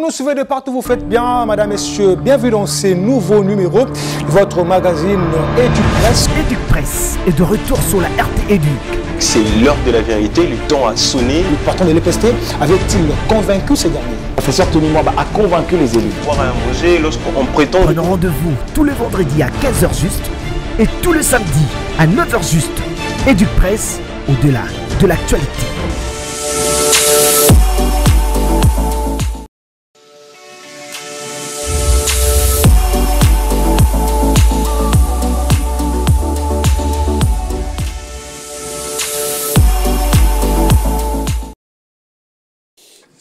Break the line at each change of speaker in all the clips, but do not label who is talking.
nous suivez de partout, vous faites bien, madame, messieurs. Bienvenue dans ce nouveau numéro de votre magazine Éduc-Presse.
Éduc-Presse est de retour sur la RT Éduc.
C'est l'heure de la vérité, le temps a sonné.
Le patron de l'EPST avait-il convaincu ces derniers?
Le professeur Tony Mwamba a convaincu les élus. Voir un projet lorsqu'on prétend...
Prenons rendez-vous tous les vendredis à 15h juste et tous les samedis à 9h juste. Éduc-Presse, au-delà de l'actualité.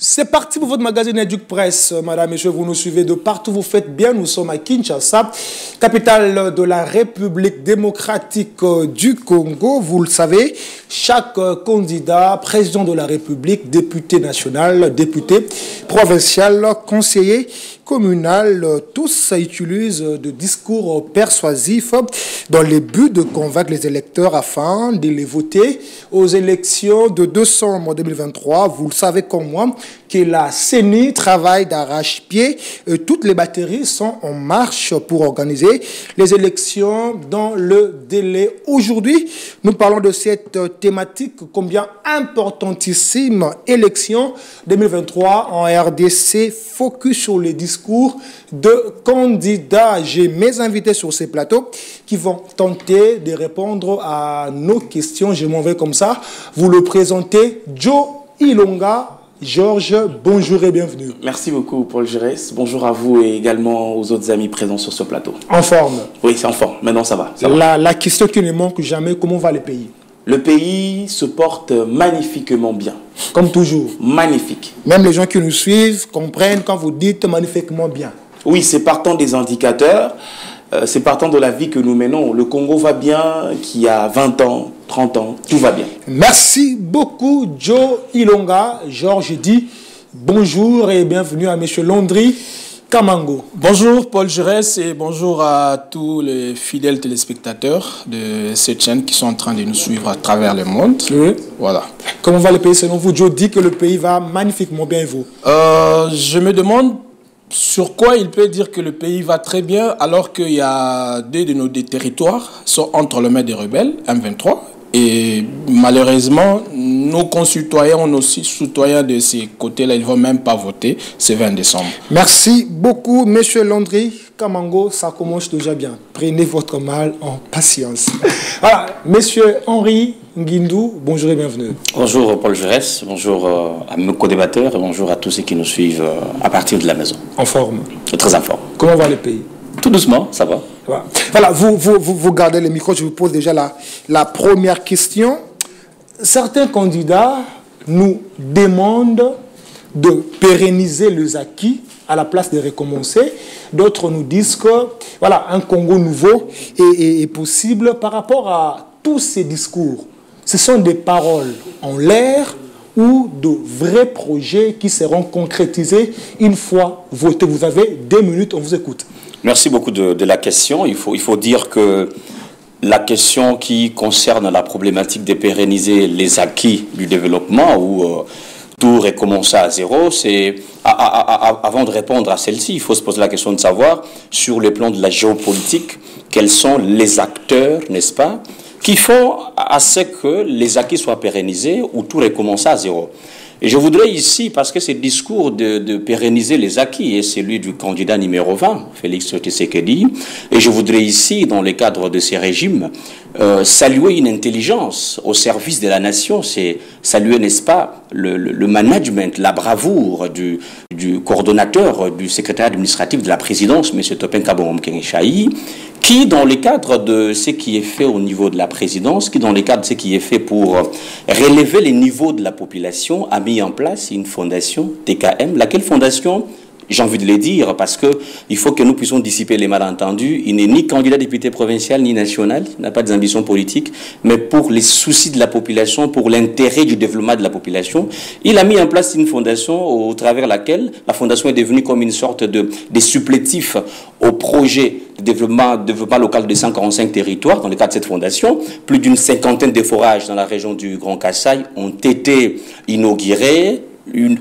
C'est parti pour votre magazine Éduc-Presse, madame, messieurs, vous nous suivez de partout, vous faites bien, nous sommes à Kinshasa, capitale de la République démocratique du Congo. Vous le savez, chaque candidat, président de la République, député national, député provincial, conseiller communal, tous utilisent de discours persuasifs dans le but de convaincre les électeurs afin de les voter aux élections de décembre 2023. Vous le savez comme moi que la CENI travaille d'arrache-pied. Toutes les batteries sont en marche pour organiser les élections dans le délai. Aujourd'hui, nous parlons de cette thématique combien importantissime, élection 2023 en RDC, focus sur les discours de candidats. J'ai mes invités sur ces plateaux qui vont tenter de répondre à nos questions. Je m'en vais comme ça. Vous le présentez, Joe Ilonga. Georges, bonjour et bienvenue.
Merci beaucoup, Paul Giresse. Bonjour à vous et également aux autres amis présents sur ce plateau.
En forme?
Oui, c'est en forme. Maintenant, ça va.
La question qui ne manque jamais, comment va le pays?
Le pays se porte magnifiquement bien.
Comme toujours?
Magnifique.
Même les gens qui nous suivent comprennent quand vous dites magnifiquement bien.
Oui, c'est partant des indicateurs, c'est partant de la vie que nous menons. Le Congo va bien, qu'il y a 20 ans, 30 ans, tout va bien.
Merci beaucoup, Joe Ilonga. Georges dit bonjour et bienvenue à M. Landry Kamango.
Bonjour Paul Giresse et bonjour à tous les fidèles téléspectateurs de cette chaîne qui sont en train de nous suivre à travers le monde.
Oui.
Voilà.
Comment va le pays selon vous? Joe dit que le pays va magnifiquement bien, et vous?
Je me demande sur quoi il peut dire que le pays va très bien alors qu'il y a deux de nos territoires sont entre les mains des rebelles, M23. Et malheureusement, nos concitoyens, nos citoyens de ces côtés-là, ils ne vont même pas voter ce 20 décembre.
Merci beaucoup, Monsieur Landry Kamango. Ça commence déjà bien. Prenez votre mal en patience. Voilà, Monsieur Henri Nguindou, bonjour et bienvenue.
Bonjour Paul Giresse, bonjour à mes co-débatteurs et bonjour à tous ceux qui nous suivent à partir de la maison.
En forme?
Très en forme.
Comment va le pays?
Tout doucement, ça va.
Voilà, vous gardez le micro, je vous pose déjà la première question. Certains candidats nous demandent de pérenniser les acquis à la place de recommencer. D'autres nous disent que voilà, un Congo nouveau est possible par rapport à tous ces discours. Ce sont des paroles en l'air ou de vrais projets qui seront concrétisés une fois votés. Vous avez 2 minutes, on vous écoute.
Merci beaucoup de la question. Il faut dire que la question qui concerne la problématique de pérenniser les acquis du développement ou tout recommencer à zéro, c'est avant de répondre à celle-ci, il faut se poser la question de savoir sur le plan de la géopolitique, quels sont les acteurs, n'est-ce pas, qui font à ce que les acquis soient pérennisés ou tout recommencer à zéro. Et je voudrais ici, parce que ce discours de pérenniser les acquis est celui du candidat numéro 20, Félix Tshisekedi, et je voudrais ici, dans le cadre de ces régimes, saluer une intelligence au service de la nation, c'est saluer, n'est-ce pas, le management, la bravoure du coordonnateur du secrétaire administratif de la présidence, M. Topen Kabongom Kengishaï, qui, dans le cadre de ce qui est fait au niveau de la présidence, qui, dans le cadre de ce qui est fait pour relever les niveaux de la population, a mis en place une fondation, TKM, laquelle fondation, j'ai envie de le dire, parce qu'il faut que nous puissions dissiper les malentendus. Il n'est ni candidat député provincial ni national, il n'a pas d'ambition politique, mais pour les soucis de la population, pour l'intérêt du développement de la population, il a mis en place une fondation au travers laquelle la fondation est devenue comme une sorte de supplétif au projet de développement local de 145 territoires. Dans le cadre de cette fondation, plus d'une 50aine de forages dans la région du Grand Kassai ont été inaugurés.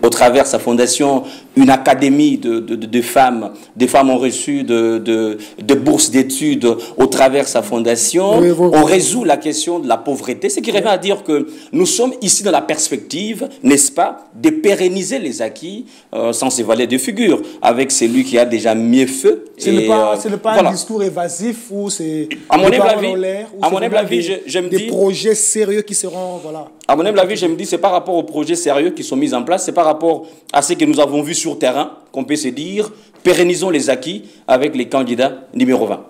Au travers de sa fondation, une académie de femmes. Des femmes ont reçu de bourses d'études au travers de sa fondation.
Oui.
On résout la question de la pauvreté. Ce qui revient à dire que nous sommes ici dans la perspective, n'est-ce pas, de pérenniser les acquis sans se valer de figure, avec celui qui a déjà mis feu.
Ce n'est pas
voilà.
Un discours évasif ou c'est
à mon humble avis, je me dis
des projets sérieux qui seront, voilà.
À mon humble avis, je me dis, c'est par rapport aux projets sérieux qui sont mis en place, c'est par rapport à ce que nous avons vu sur terrain, qu'on peut se dire, pérennisons les acquis avec les candidats numéro 20.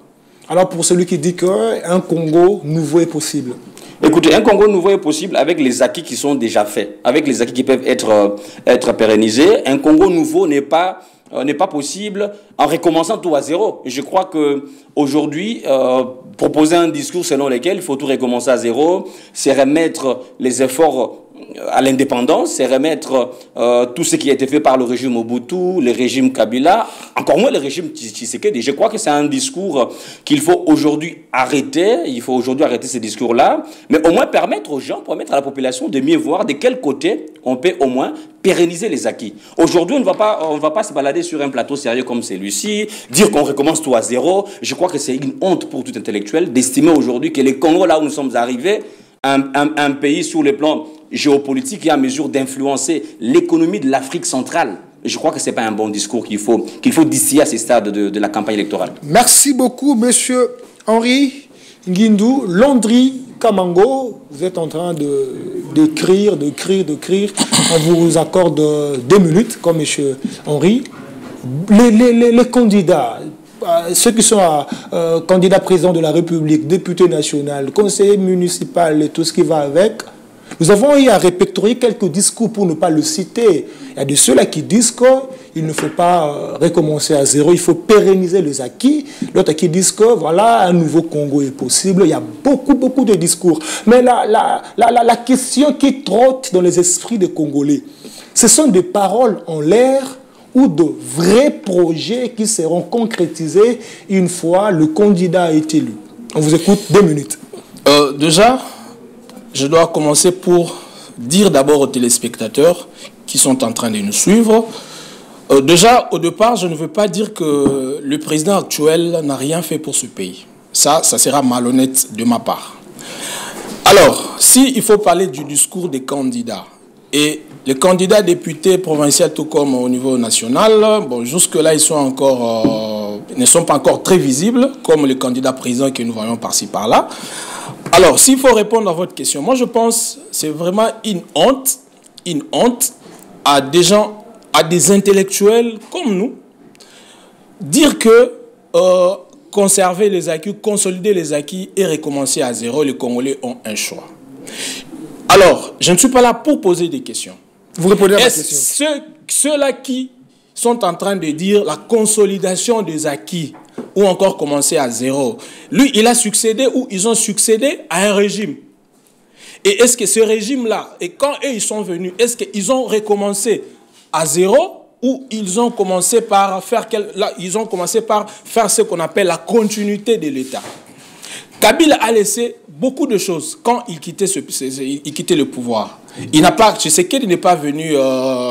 Alors pour celui qui dit qu'un Congo nouveau est possible.
Écoutez, un Congo nouveau est possible avec les acquis qui sont déjà faits, avec les acquis qui peuvent être pérennisés. Un Congo nouveau n'est pas possible en recommençant tout à zéro. Je crois qu'aujourd'hui, proposer un discours selon lequel il faut tout recommencer à zéro, c'est remettre les efforts à l'indépendance, c'est remettre tout ce qui a été fait par le régime Mobutu, le régime Kabila, encore moins le régime Tshisekedi. Je crois que c'est un discours qu'il faut aujourd'hui arrêter. Il faut aujourd'hui arrêter ce discours-là, mais au moins permettre aux gens, permettre à la population de mieux voir de quel côté on peut au moins pérenniser les acquis. Aujourd'hui, on ne va pas se balader sur un plateau sérieux comme celui-ci, dire qu'on recommence tout à zéro. Je crois que c'est une honte pour tout intellectuel d'estimer aujourd'hui que le Congo, là où nous sommes arrivés, un pays sur le plan géopolitique qui est en mesure d'influencer l'économie de l'Afrique centrale. Je crois que ce n'est pas un bon discours qu'il faut distiller à ce stade de la campagne électorale.
Merci beaucoup, monsieur Henri Nguindou. Landry Kamango, vous êtes en train d'écrire. On vous accorde 2 minutes, comme monsieur Henri. Les candidats, ceux qui sont candidats présidents de la République, députés nationaux, conseillers municipaux et tout ce qui va avec, nous avons eu à répertorier quelques discours pour ne pas le citer. Il y a de ceux-là qui disent qu'il ne faut pas recommencer à zéro, il faut pérenniser les acquis. D'autres qui disent que voilà, un nouveau Congo est possible. Il y a beaucoup de discours. Mais la question qui trotte dans les esprits des Congolais, ce sont des paroles en l'air ou de vrais projets qui seront concrétisés une fois le candidat est élu. On vous écoute 2 minutes.
Déjà, je dois commencer pour dire d'abord aux téléspectateurs qui sont en train de nous suivre. Déjà, au départ, je ne veux pas dire que le président actuel n'a rien fait pour ce pays. Ça sera malhonnête de ma part. Alors, s'il faut parler du discours des candidats, et les candidats députés provinciaux tout comme au niveau national, bon, jusque-là, ils sont ne sont pas encore très visibles, comme les candidats présidents que nous voyons par-ci, par-là. Alors, s'il faut répondre à votre question, moi je pense que c'est vraiment une honte à des gens, à des intellectuels comme nous, dire que conserver les acquis, consolider les acquis et recommencer à zéro, les Congolais ont un choix. Alors, je ne suis pas là pour poser des questions.
Vous répondez à ma question.
Ceux-là qui sont en train de dire la consolidation des acquis ou encore commencer à zéro, lui, il a succédé ou ils ont succédé à un régime. Et est-ce que ce régime-là, et quand eux, ils sont venus, est-ce qu'ils ont recommencé à zéro ou ils ont commencé par faire ce qu'on appelle la continuité de l'État? Kabila a laissé beaucoup de choses quand il quittait le pouvoir. Tshisekedi n'est pas venu,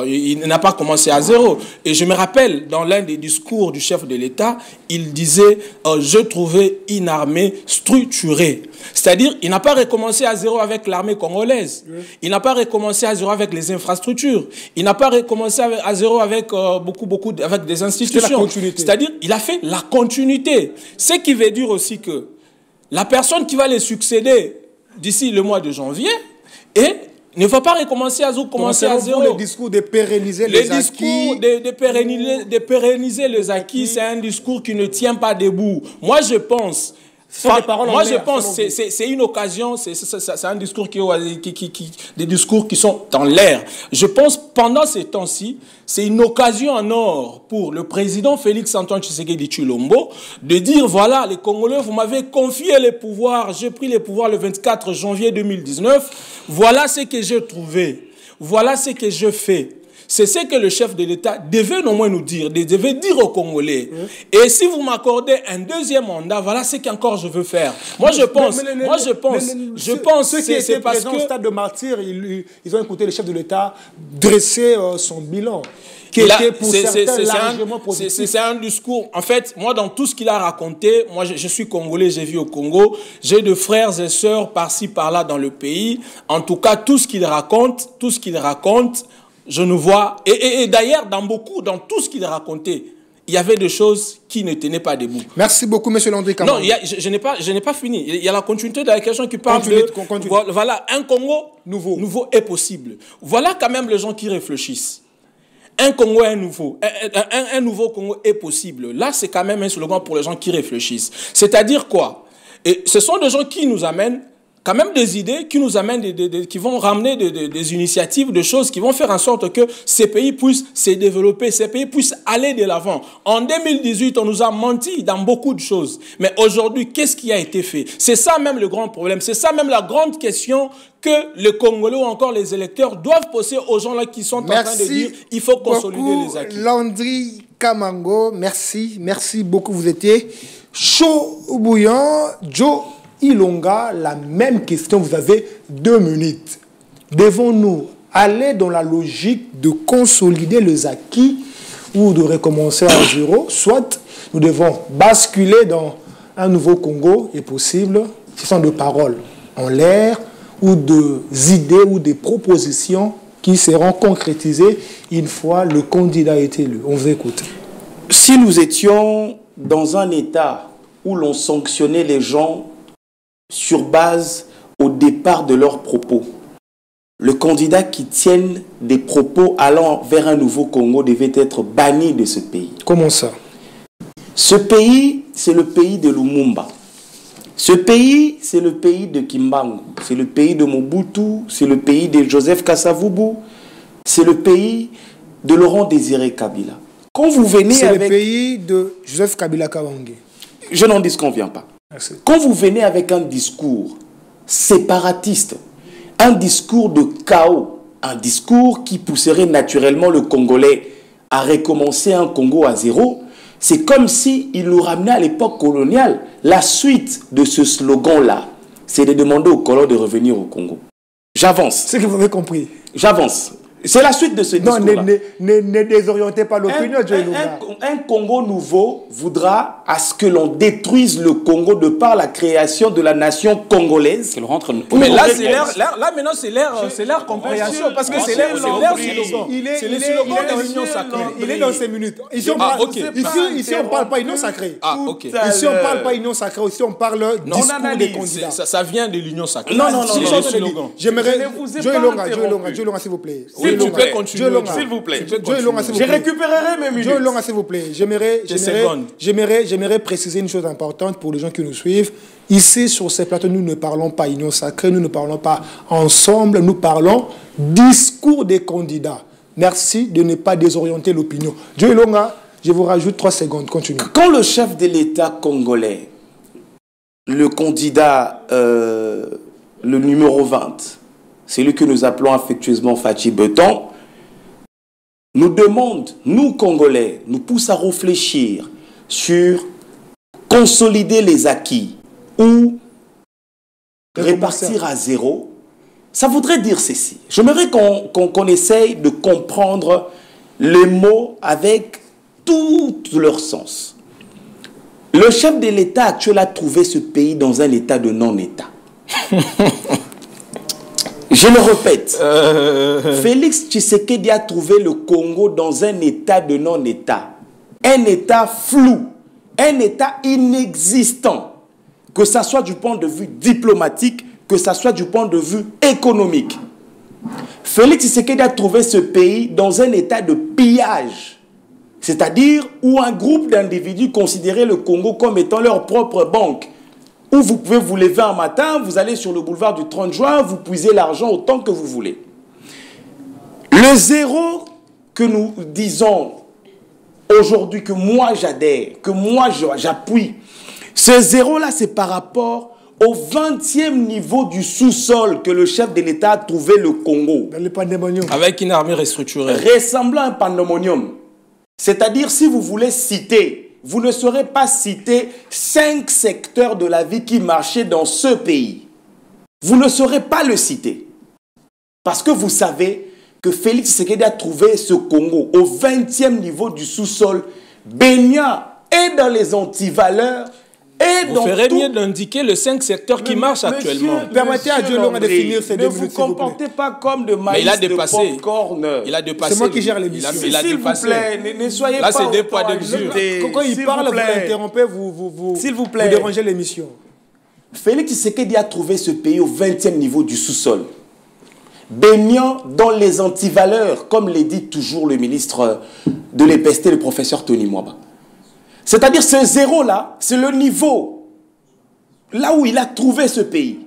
il n'a pas commencé à zéro. Et je me rappelle, dans l'un des discours du chef de l'État, il disait je trouvais une armée structurée. C'est-à-dire, il n'a pas recommencé à zéro avec l'armée congolaise. Il n'a pas recommencé à zéro avec les infrastructures. Il n'a pas recommencé à zéro avec avec des institutions. C'est-à-dire, il a fait la continuité. Ce qui veut dire aussi que la personne qui va les succéder d'ici le mois de janvier ne va pas recommencer à zéro.
Le discours de pérenniser les acquis.
De pérenniser les acquis, c'est un discours qui ne tient pas debout. Moi, je pense... c'est une occasion, c'est un discours des discours qui sont dans l'air. Je pense pendant ces temps-ci, c'est une occasion en or pour le président Félix-Antoine Tshisekedi Tshilombo de dire voilà, les Congolais, vous m'avez confié les pouvoirs, j'ai pris les pouvoirs le 24 janvier 2019, voilà ce que j'ai trouvé, voilà ce que je fais. c'est ce que le chef de l'État devait au moins nous dire, devait dire aux Congolais. Et si vous m'accordez un deuxième mandat, voilà ce qu'encore je veux faire. Moi je pense,
c'est parce que au stade de martyr, ils ont écouté le chef de l'État dresser son bilan.
C'est un discours. En fait, moi, dans tout ce qu'il a raconté, moi, je suis congolais, j'ai vu au Congo, j'ai de frères et sœurs par-ci, par-là dans le pays. En tout cas, tout ce qu'il raconte, je ne vois. Et d'ailleurs, dans tout ce qu'il racontait, il y avait des choses qui ne tenaient pas debout.
Merci beaucoup, M. Landry Kamango.
Non, je n'ai pas fini. Il y a la continuité de la question qui parle voilà, un Congo nouveau est possible. Voilà quand même les gens qui réfléchissent. Un Congo est nouveau. Un nouveau Congo est possible. Là, c'est quand même un slogan pour les gens qui réfléchissent. C'est-à-dire quoi? Et ce sont des gens qui nous amènent quand même des idées, qui nous amènent, qui vont ramener des initiatives, des choses qui vont faire en sorte que ces pays puissent se développer, ces pays puissent aller de l'avant. En 2018, on nous a menti dans beaucoup de choses. Mais aujourd'hui, qu'est-ce qui a été fait? C'est ça même le grand problème. C'est ça même la grande question que les Congolais ou encore les électeurs doivent poser aux gens-là qui sont en train de dire il faut consolider les acquis.
Landry Kamango, merci beaucoup. Vous étiez chaud ou bouillant. Joe Ilonga, la même question, vous avez 2 minutes. Devons-nous aller dans la logique de consolider les acquis ou de recommencer à zéro, soit nous devons basculer dans un nouveau Congo est possible? Ce sont des paroles en l'air ou des idées ou des propositions qui seront concrétisées une fois le candidat est élu. On vous écoute.
Si nous étions dans un état où l'on sanctionnait les gens sur base au départ de leurs propos, le candidat qui tienne des propos allant vers un nouveau Congo devait être banni de ce pays.
Comment ça?
Ce pays, c'est le pays de Lumumba. Ce pays, c'est le pays de Kimbangu. C'est le pays de Mobutu. C'est le pays de Joseph Kasavubu. C'est le pays de Laurent Désiré Kabila. Quand vous venez
c'est le pays de Joseph Kabila Kabange.
Je n'en disconviens pas.
Merci.
Quand vous venez avec un discours séparatiste, un discours de chaos, un discours qui pousserait naturellement le Congolais à recommencer un Congo à zéro, c'est comme s'il nous ramenait à l'époque coloniale. La suite de ce slogan-là, c'est de demander aux colons de revenir au Congo. J'avance.
C'est que vous avez compris.
J'avance. C'est la suite de ce discours-là.
Ne désorientez pas l'opinion,
un Congo nouveau voudra à ce que l'on détruise le Congo de par la création de la nation congolaise.
Mais là, maintenant, c'est l'ère compréhension. Parce que c'est l'ère slogan. C'est le slogan de l'union sacrée.
Il est dans ces minutes. Ici, on ne parle pas union sacrée. Ici, on ne parle pas union sacrée. Ici, on parle discours des candidats.
Ça vient de l'union sacrée.
Non. J'aimerais... Joe Longa, s'il vous plaît.
Tu peux continuer.
S'il vous plaît.
Je récupérerai mes minutes. Joe Longa, s'il vous plaît. J'aimerais préciser une chose importante pour les gens qui nous suivent. Ici, sur ces plateaux, nous ne parlons pas union sacrée, nous ne parlons pas ensemble, nous parlons discours des candidats. Merci de ne pas désorienter l'opinion. Joe Longa, je vous rajoute 3 secondes. Continue.
Quand le chef de l'État congolais, le candidat, le numéro 20, celui que nous appelons affectueusement Fachi Beton, nous demande, nous Congolais, nous pousse à réfléchir sur consolider les acquis ou répartir à zéro, ça voudrait dire ceci. J'aimerais qu'on essaye de comprendre les mots avec tout leur sens. Le chef de l'État actuel a trouvé ce pays dans un état de non-État. Je le répète, Félix Tshisekedi a trouvé le Congo dans un état de non-État. Un état flou, un état inexistant. Que ce soit du point de vue diplomatique, que ce soit du point de vue économique. Félix Tshisekedi a trouvé ce pays dans un état de pillage. C'est-à-dire où un groupe d'individus considérait le Congo comme étant leur propre banque. Où vous pouvez vous lever un matin, vous allez sur le boulevard du 30 juin, vous puisez l'argent autant que vous voulez. Le zéro que nous disons aujourd'hui, que moi j'adhère, que moi j'appuie, ce zéro-là, c'est par rapport au 20e niveau du sous-sol que le chef de l'État a trouvé le Congo.
Dans le pandémonium.
Avec une armée restructurée.
Ressemblant à un pandémonium. C'est-à-dire, si vous voulez citer, vous ne saurez pas citer 5 secteurs de la vie qui marchaient dans ce pays. Vous ne saurez pas le citer. Parce que vous savez que Félix Tshisekedi a trouvé ce Congo au 20e niveau du sous-sol, baignant et dans les antivaleurs, et
Vous
dans
ferez
tout...
mieux d'indiquer les 5 secteurs qui marchent actuellement.
Permettez à Dieu de définir ces 2 minutes.
Ne vous comportez pas comme de maïs
il a dépassé.
de popcorn.
Il a dépassé.
C'est moi qui gère l'émission.
Il a
S'il vous
dépassé.
plaît, ne soyez
Là,
pas...
c'est deux poids, deux mesures.
Quand il parle, vous l'interrompez, vous dérangez l'émission.
Félix Tshisekedi a trouvé ce pays au 20e niveau du sous-sol, baignant dans les antivaleurs, comme le dit toujours le ministre de l'EPST, le professeur Tony Mwaba. C'est-à-dire ce zéro-là, c'est le niveau, là où il a trouvé ce pays,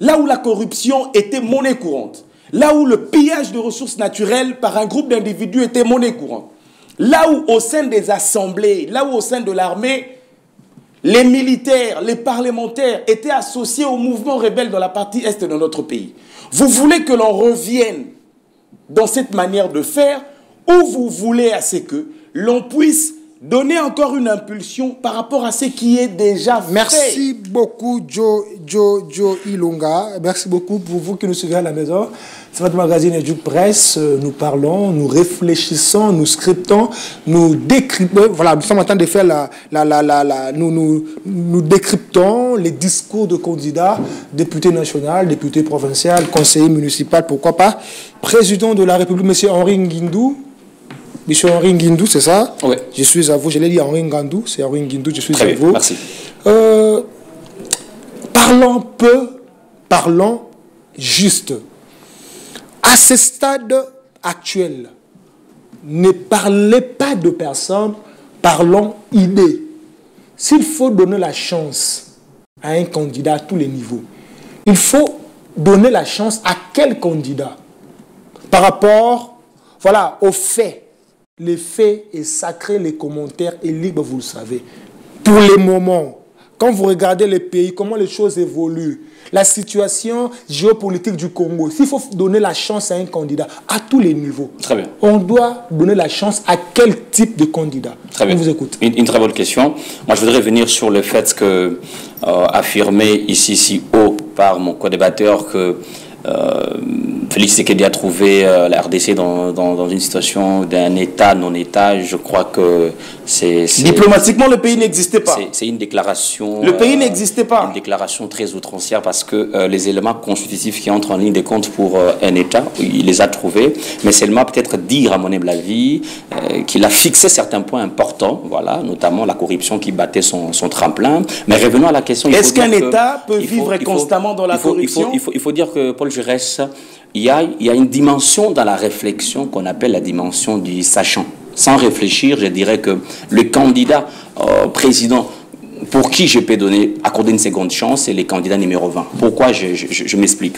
là où la corruption était monnaie courante, là où le pillage de ressources naturelles par un groupe d'individus était monnaie courante, là où au sein des assemblées, là où au sein de l'armée, les militaires, les parlementaires étaient associés au mouvement rebelle dans la partie est de notre pays. Vous voulez que l'on revienne dans cette manière de faire, ou vous voulez à ce que l'on puisse donner encore une impulsion par rapport à ce qui est déjà fait.
Merci beaucoup, Joe Ilunga. Merci beaucoup pour vous qui nous suivez à la maison. C'est votre magazine Educ Presse. Nous parlons, nous réfléchissons, nous scriptons, nous décryptons. Voilà, nous sommes en train de faire nous décryptons les discours de candidats, députés nationaux, députés provinciaux, conseillers municipaux, pourquoi pas, président de la République, M. Henri Nguindou. Monsieur Henri Nguindou, c'est ça?
Oui.
Je suis à vous, je l'ai dit Henri Nguindou, c'est Henri Nguindou, je suis
Très
à
bien,
vous.
merci.
Parlons peu, parlons juste. À ce stade actuel, ne parlez pas de personnes, parlons idées. S'il faut donner la chance à un candidat à tous les niveaux, il faut donner la chance à quel candidat? Par rapport, voilà, aux faits. Les faits est sacré, les commentaires est libre, vous le savez. Pour le moment, quand vous regardez les pays, comment les choses évoluent, la situation géopolitique du Congo, s'il faut donner la chance à un candidat, à tous les niveaux,
Très bien.
on doit donner la chance à quel type de candidat?
Très bien.
On vous écoute.
Une très bonne question. Moi, je voudrais venir sur le fait que, affirmé ici si haut par mon co-débatteur que Félix Tshisekedi a trouvé la RDC dans une situation d'un État, non-État. Je crois que c'est...
Diplomatiquement, le pays n'existait pas.
C'est une déclaration...
Le pays n'existait pas.
Une déclaration très outrancière parce que les éléments constitutifs qui entrent en ligne de compte pour un État, il les a trouvés. Mais seulement peut-être dire, à mon humble avis, qu'il a fixé certains points importants, voilà, notamment la corruption qui battait son tremplin. Mais revenons à la question...
Est-ce qu'un État peut vivre constamment dans la corruption?
Il faut dire que, Paul Jaurès, il y a une dimension dans la réflexion qu'on appelle la dimension du sachant. Sans réfléchir, je dirais que le candidat président pour qui je peux accorder une seconde chance, c'est le candidat numéro 20. Pourquoi? Je m'explique.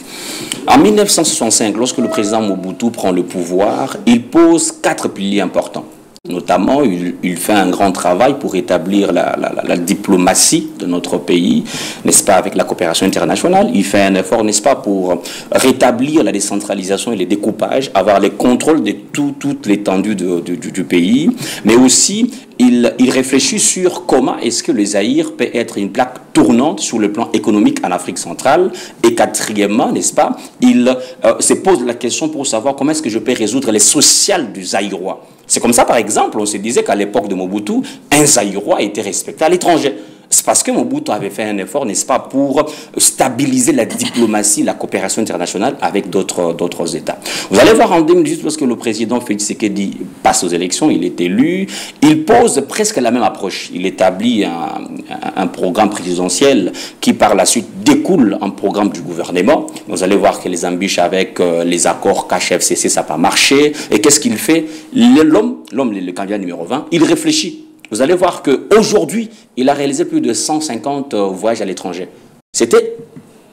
En 1965, lorsque le président Mobutu prend le pouvoir, il pose 4 piliers importants. Notamment, il fait un grand travail pour établir la diplomatie de notre pays, n'est-ce pas, avec la coopération internationale. Il fait un effort, n'est-ce pas, pour rétablir la décentralisation et les découpages, avoir les contrôles de toute l'étendue du pays. Mais aussi, il réfléchit sur comment est-ce que le Zaïre peut être une plaque tournante sur le plan économique en Afrique centrale. Et quatrièmement, n'est-ce pas, il se pose la question pour savoir comment est-ce que je peux résoudre les sociales du Zaïrois. C'est comme ça, par exemple, on se disait qu'à l'époque de Mobutu, un Zaïrois était respecté à l'étranger. C'est parce que Mobutu avait fait un effort, n'est-ce pas, pour stabiliser la diplomatie, la coopération internationale avec d'autres États. Vous allez voir en 2018, lorsque le président Félix Tshisekedi passe aux élections, il est élu, il pose presque la même approche. Il établit un programme présidentiel qui, par la suite, découle un programme du gouvernement. Vous allez voir que les embûches avec les accords KHFCC, ça n'a pas marché. Et qu'est-ce qu'il fait? L'homme, le candidat numéro 20, il réfléchit. Vous allez voir qu'aujourd'hui, il a réalisé plus de 150 voyages à l'étranger. C'était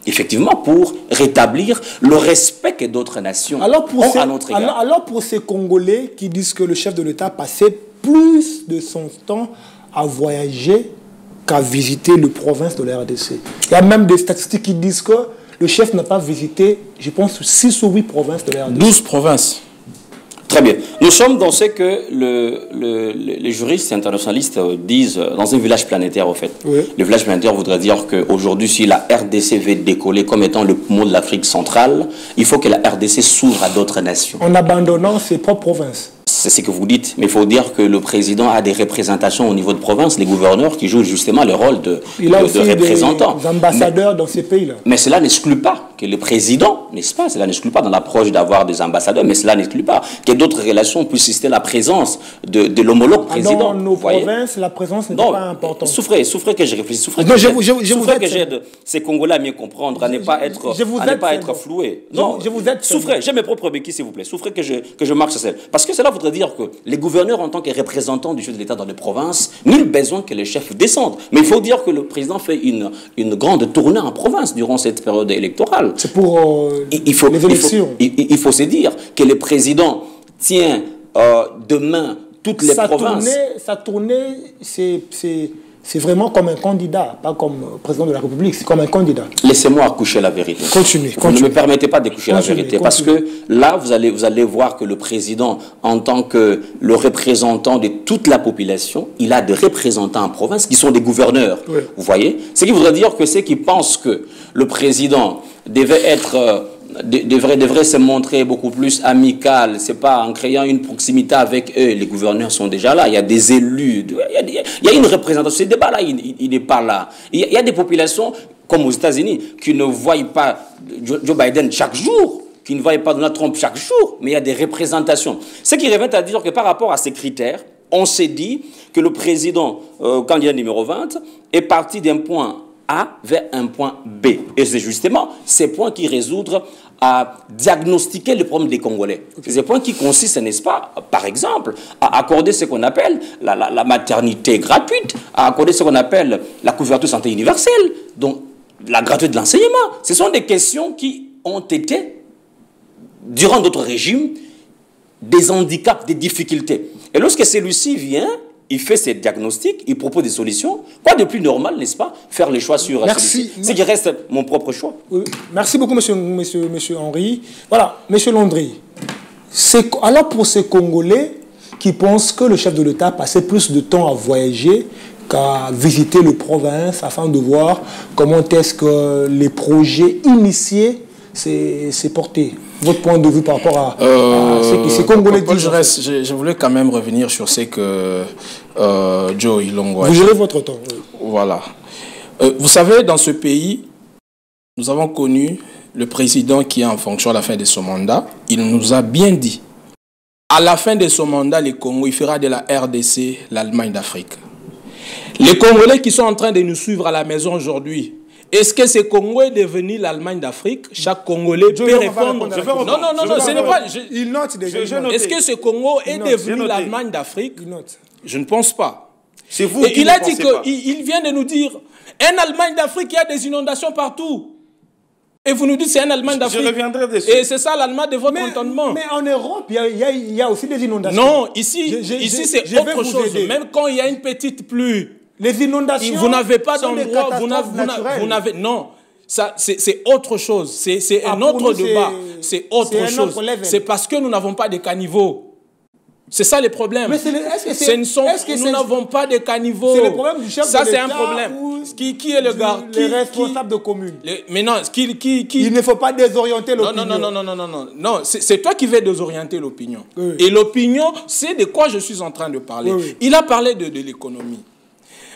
effectivement pour rétablir le respect que d'autres nations ont à notre égard.
Alors pour ces Congolais qui disent que le chef de l'État passait plus de son temps à voyager qu'à visiter le province de la RDC. Il y a même des statistiques qui disent que le chef n'a pas visité, je pense, 6 ou 8 provinces de la RDC.
12 provinces.
Très bien. Nous sommes dans ce que les juristes internationalistes disent dans un village planétaire, au fait.
Oui.
Le village planétaire voudrait dire qu'aujourd'hui, si la RDC veut décoller comme étant le poumon de l'Afrique centrale, il faut que la RDC s'ouvre à d'autres nations.
En abandonnant ses propres provinces.
C'est ce que vous dites, mais il faut dire que le président a des représentations au niveau de province, les gouverneurs qui jouent justement le rôle de représentants.
Des ambassadeurs dans ces pays-là.
Mais cela n'exclut pas que le président, n'est-ce pas, cela n'exclut pas dans l'approche d'avoir des ambassadeurs, mais cela n'exclut pas que d'autres relations puissent susciter la présence de l'homologue président.
Dans nos provinces, la présence n'est pas importante.
Souffrez que je réfléchisse, souffrez
Non,
que j'aide ces Congolais à mieux comprendre, à ne pas être floués. Non,
je vous aide.
Souffrez, j'ai mes propres béquilles, s'il vous plaît. Souffrez que je marque sur celle. Parce que cela voudrait dire que les gouverneurs, en tant que représentants du chef de l'État dans les provinces, nul besoin que les chefs descendent. Mais il faut dire que le président fait une grande tournée en province durant cette période électorale.
C'est pour les élections.
Il faut se dire que le président tient demain toutes les provinces.
Sa tournée, c'est vraiment comme un candidat, pas comme président de la République, c'est comme un candidat.
Laissez-moi accoucher la vérité.
Continuez.
Vous ne me permettez pas d'accoucher la vérité, parce que là, vous allez voir que le président, en tant que le représentant de toute la population, il a des représentants en province qui sont des gouverneurs. Oui. Vous voyez? Ce qui voudrait dire que ceux qui pensent que le président devrait se montrer beaucoup plus amical, c'est pas en créant une proximité avec eux. Les gouverneurs sont déjà là, il y a des élus, il y a une représentation. Ce débat-là, il n'est pas là. Il y a des populations, comme aux États-Unis, qui ne voient pas Joe Biden chaque jour, qui ne voient pas Donald Trump chaque jour, mais il y a des représentations. Ce qui revient à dire que par rapport à ces critères, on s'est dit que le président, candidat numéro 20, est parti d'un point A vers un point B. Et c'est justement ces points qui résoudent à diagnostiquer le problème des Congolais. C'est ces points qui consistent, n'est-ce pas, par exemple, à accorder ce qu'on appelle la maternité gratuite, à accorder ce qu'on appelle la couverture santé universelle, donc la gratuité de l'enseignement. Ce sont des questions qui ont été, durant d'autres régimes, des handicaps, des difficultés. Et lorsque celui-ci vient, il fait ses diagnostics, il propose des solutions. Quoi de plus normal, n'est-ce pas? Faire les choix sur celui-ci. Ce qui reste mon propre choix.
Oui. Merci beaucoup, monsieur Henri. Voilà, monsieur Landry. Alors pour ces Congolais qui pensent que le chef de l'État passait plus de temps à voyager qu'à visiter les provinces afin de voir comment est-ce que les projets initiés s'est porté. Votre point de vue par rapport à ces Congolais disent.
Je voulais quand même revenir sur ce que Joe Ilongo a dit.
Vous gérez votre temps. Oui.
Voilà. Vous savez, dans ce pays, nous avons connu le président qui est en fonction à la fin de son mandat. Il nous a bien dit, à la fin de son mandat, le Congo, il fera de la RDC l'Allemagne d'Afrique. Les Congolais qui sont en train de nous suivre à la maison aujourd'hui, est-ce que ce Congo est devenu l'Allemagne d'Afrique? Chaque Congolais peut répondre. Non, ce n'est pas...
Il note déjà.
Est-ce que ce Congo est devenu l'Allemagne d'Afrique? Je ne pense pas.
C'est vous qui
il a dit qu'il vient de nous dire, un Allemagne d'Afrique, il y a des inondations partout. Et vous nous dites c'est un Allemagne d'Afrique.
Je reviendrai dessus.
Et c'est ça l'Allemagne de votre entendement.
Mais en Europe, il y a aussi des inondations.
Non, ici c'est autre chose. Même quand il y a une petite pluie,
les inondations,
vous n'avez pas d'endroit, vous n'avez, non, ça c'est autre chose, c'est un autre débat, c'est autre chose. C'est parce que nous n'avons pas de caniveaux. C'est ça le problème. Nous n'avons pas de caniveaux.
C'est le problème du chef de l'État.
Ça c'est un problème. Qui est le gars?
Les responsables de communes.
Mais non,
il ne faut pas désorienter l'opinion.
Non, c'est toi qui veux désorienter l'opinion. Oui. Et l'opinion, c'est de quoi je suis en train de parler. Oui. Il a parlé de l'économie.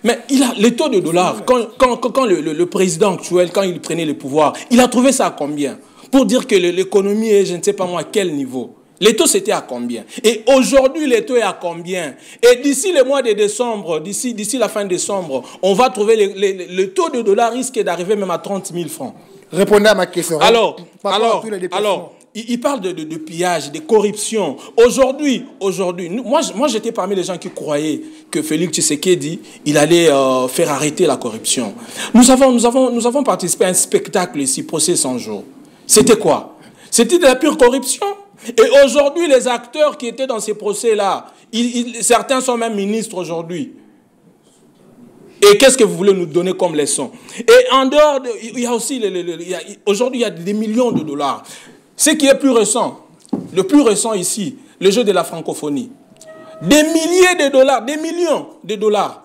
Mais les taux de dollars, quand le président actuel, quand il prenait le pouvoir, il a trouvé ça à combien? Pour dire que l'économie est, je ne sais pas moi, à quel niveau? Les taux, c'était à combien? Et aujourd'hui, les taux est à combien? Et d'ici le mois de décembre, d'ici la fin décembre, on va trouver le taux de dollars risque d'arriver même à 30 000 francs.
Répondez à ma question.
Alors, il parle de pillage, de corruption. Aujourd'hui, moi j'étais parmi les gens qui croyaient que Félix Tshisekedi, il allait faire arrêter la corruption. Nous avons participé à un spectacle ici, procès 100 jours. C'était quoi? C'était de la pure corruption. Et aujourd'hui, les acteurs qui étaient dans ces procès-là, certains sont même ministres aujourd'hui. Et qu'est-ce que vous voulez nous donner comme leçon? Et en dehors, il y a aussi, aujourd'hui, il y a des millions de dollars. Ce qui est plus récent, le plus récent ici, le jeu de la francophonie. Des milliers de dollars, des millions de dollars.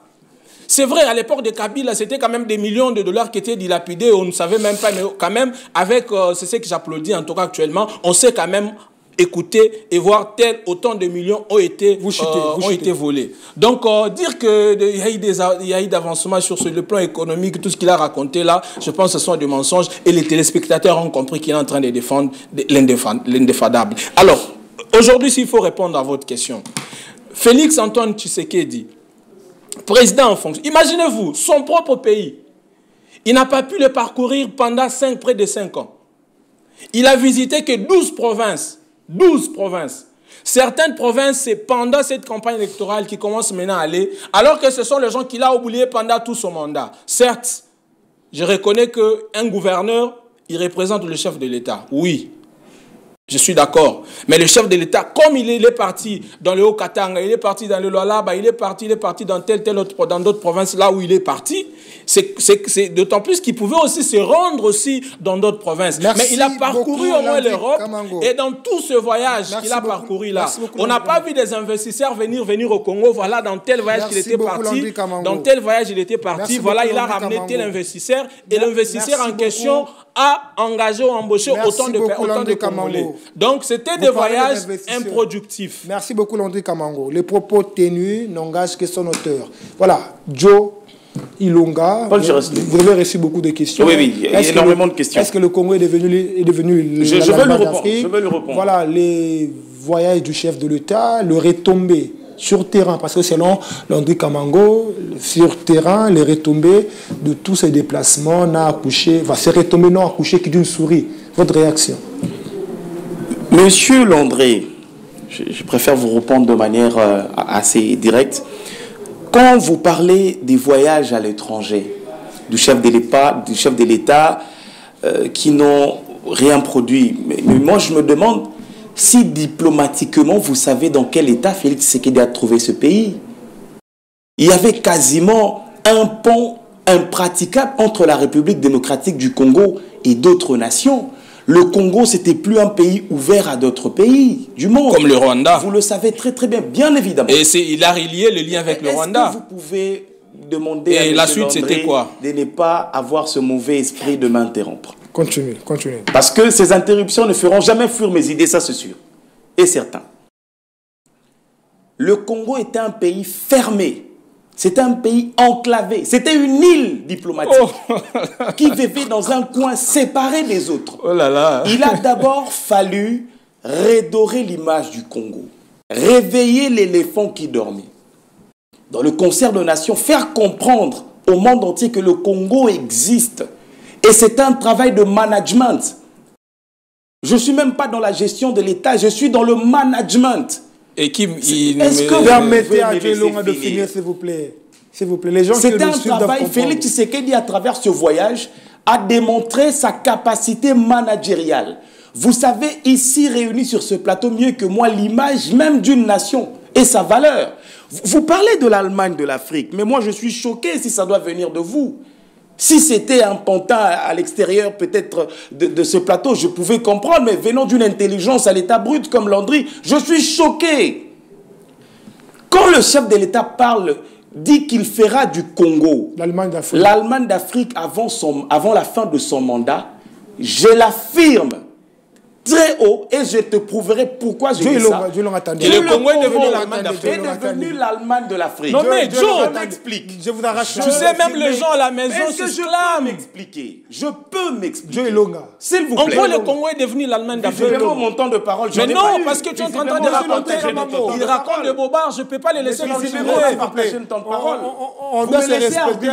C'est vrai, à l'époque de Kabila, c'était quand même des millions de dollars qui étaient dilapidés. On ne savait même pas, mais quand même, avec, c'est ce que j'applaudis en tout cas actuellement, on sait quand même écouter et voir autant de millions ont été volés. Donc, dire qu'il y a eu d'avancement sur le plan économique, tout ce qu'il a raconté là, je pense que ce sont des mensonges et les téléspectateurs ont compris qu'il est en train de défendre l'indéfendable. Alors, aujourd'hui, s'il faut répondre à votre question, Félix Antoine Tshisekedi, président en fonction, imaginez-vous, son propre pays, il n'a pas pu le parcourir pendant près de 5 ans. Il a visité que 12 provinces. 12 provinces. Certaines provinces, c'est pendant cette campagne électorale qui commence maintenant à aller, alors que ce sont les gens qu'il a oubliés pendant tout son mandat. Certes, je reconnais qu'un gouverneur, il représente le chef de l'État. Oui, je suis d'accord. Mais le chef de l'État, comme il est parti dans le Haut-Katanga, il est parti dans le Lualaba, il est parti dans dans d'autres provinces, là où il est parti, c'est d'autant plus qu'il pouvait aussi se rendre aussi dans d'autres provinces.
Merci.
Mais il a parcouru au moins l'Europe. Et dans tout ce voyage qu'il a parcouru là, on n'a pas vu des investisseurs venir au Congo. Voilà, dans tel voyage qu'il était parti. Dans tel voyage il était parti. Voilà, il a ramené tel investisseur. Et l'investisseur en question a engagé ou embauché autant de Congolais. Donc, c'était des voyages improductifs.
Merci beaucoup, Landry Kamango. Les propos tenus n'engagent que son auteur. Voilà, Joe Ilonga, vous avez reçu beaucoup de questions.
Oui, il y a énormément de questions.
Est-ce que le Congo est devenu
je veux lui répondre.
Voilà, les voyages du chef de l'État, le retombé sur terrain, parce que selon Landry Kamango, sur terrain, les retombées de tous ces déplacements n'ont accouché, ces retombées n'ont accouché que d'une souris. Votre réaction?
Monsieur Landry, je préfère vous répondre de manière assez directe. Quand vous parlez des voyages à l'étranger, du chef de l'État qui n'ont rien produit, mais moi je me demande si diplomatiquement vous savez dans quel état Félix Tshisekedi a trouvé ce pays. Il y avait quasiment un pont impraticable entre la République démocratique du Congo et d'autres nations. Le Congo, c'était plus un pays ouvert à d'autres pays du monde.
Comme le Rwanda.
Vous le savez très très bien, bien évidemment.
Et il a relié le lien avec le Rwanda.
Est-ce que vous pouvez demander à
la suite, c'était quoi?
De ne pas avoir ce mauvais esprit de m'interrompre?
Continuez.
Parce que ces interruptions ne feront jamais fuir mes idées, ça c'est sûr. Et certain. Le Congo était un pays fermé. C'était un pays enclavé. C'était une île diplomatique qui vivait dans un coin séparé des autres.
Oh là là.
Il a d'abord fallu redorer l'image du Congo, réveiller l'éléphant qui dormait. Dans le concert de nations, faire comprendre au monde entier que le Congo existe. Et c'est un travail de management. Je ne suis même pas dans la gestion de l'État, je suis dans le management.
Est-ce que vous permettez à Joe Ilonga de finir, s'il vous plaît? S'il vous plaît, les gens qui le suivent doivent comprendre.
Félix Tshisekedi, à travers ce voyage, a démontré sa capacité managériale. Vous savez, ici, réunis sur ce plateau, mieux que moi, l'image même d'une nation et sa valeur. Vous parlez de l'Allemagne de l'Afrique, mais moi, je suis choqué si ça doit venir de vous. Si c'était un pantin à l'extérieur peut-être de ce plateau, je pouvais comprendre, mais venant d'une intelligence à l'état brut comme Landry, je suis choqué. Quand le chef de l'État dit qu'il fera du Congo l'Allemagne d'Afrique avant la fin de son mandat, je l'affirme très haut et je te prouverai pourquoi je dis ça.
Le Congo est
devenu l'Allemagne de l'Afrique.
Non mais Joe,
m'explique.
Je vous arrache.
Tu sais, même les gens à la maison
s'exclament. Je peux m'expliquer. S'il vous plaît.
En quoi le Congo est devenu l'Allemagne d'Afrique?
Je vais mon temps de parole.
Mais non, parce que tu es en train de raconter. Il raconte des bobards, je ne peux pas les laisser continuer.
On doit se respecter.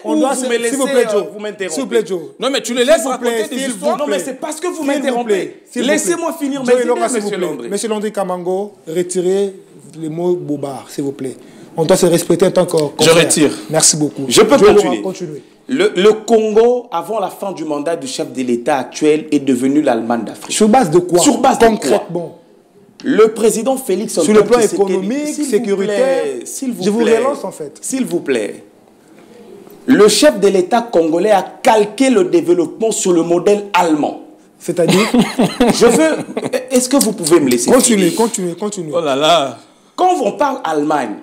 On doit se laisser vous m'interrompre.
S'il vous plaît, Joe.
Non mais tu les laisses raconter des histoires.
Non mais c'est parce que vous m'interrompez. Laissez-moi finir mes idées, monsieur Landry.
Monsieur Landry Kamango, retirez les mots bobards, s'il vous plaît. On doit se respecter en tant que...
Je retire.
Merci beaucoup.
Je peux continuer. Le Congo, avant la fin du mandat du chef de l'État actuel, est devenu l'Allemagne d'Afrique.
Sur base de quoi?
Sur base de
concrètement.
Le président Félix Antoine
sur le plan économique, sécuritaire, je vous relance en fait.
S'il vous plaît. Le chef de l'État congolais a calqué le développement sur le modèle allemand.
C'est-à-dire
Est-ce que vous pouvez me laisser
Continuez.
Oh là là.
Quand on parle Allemagne,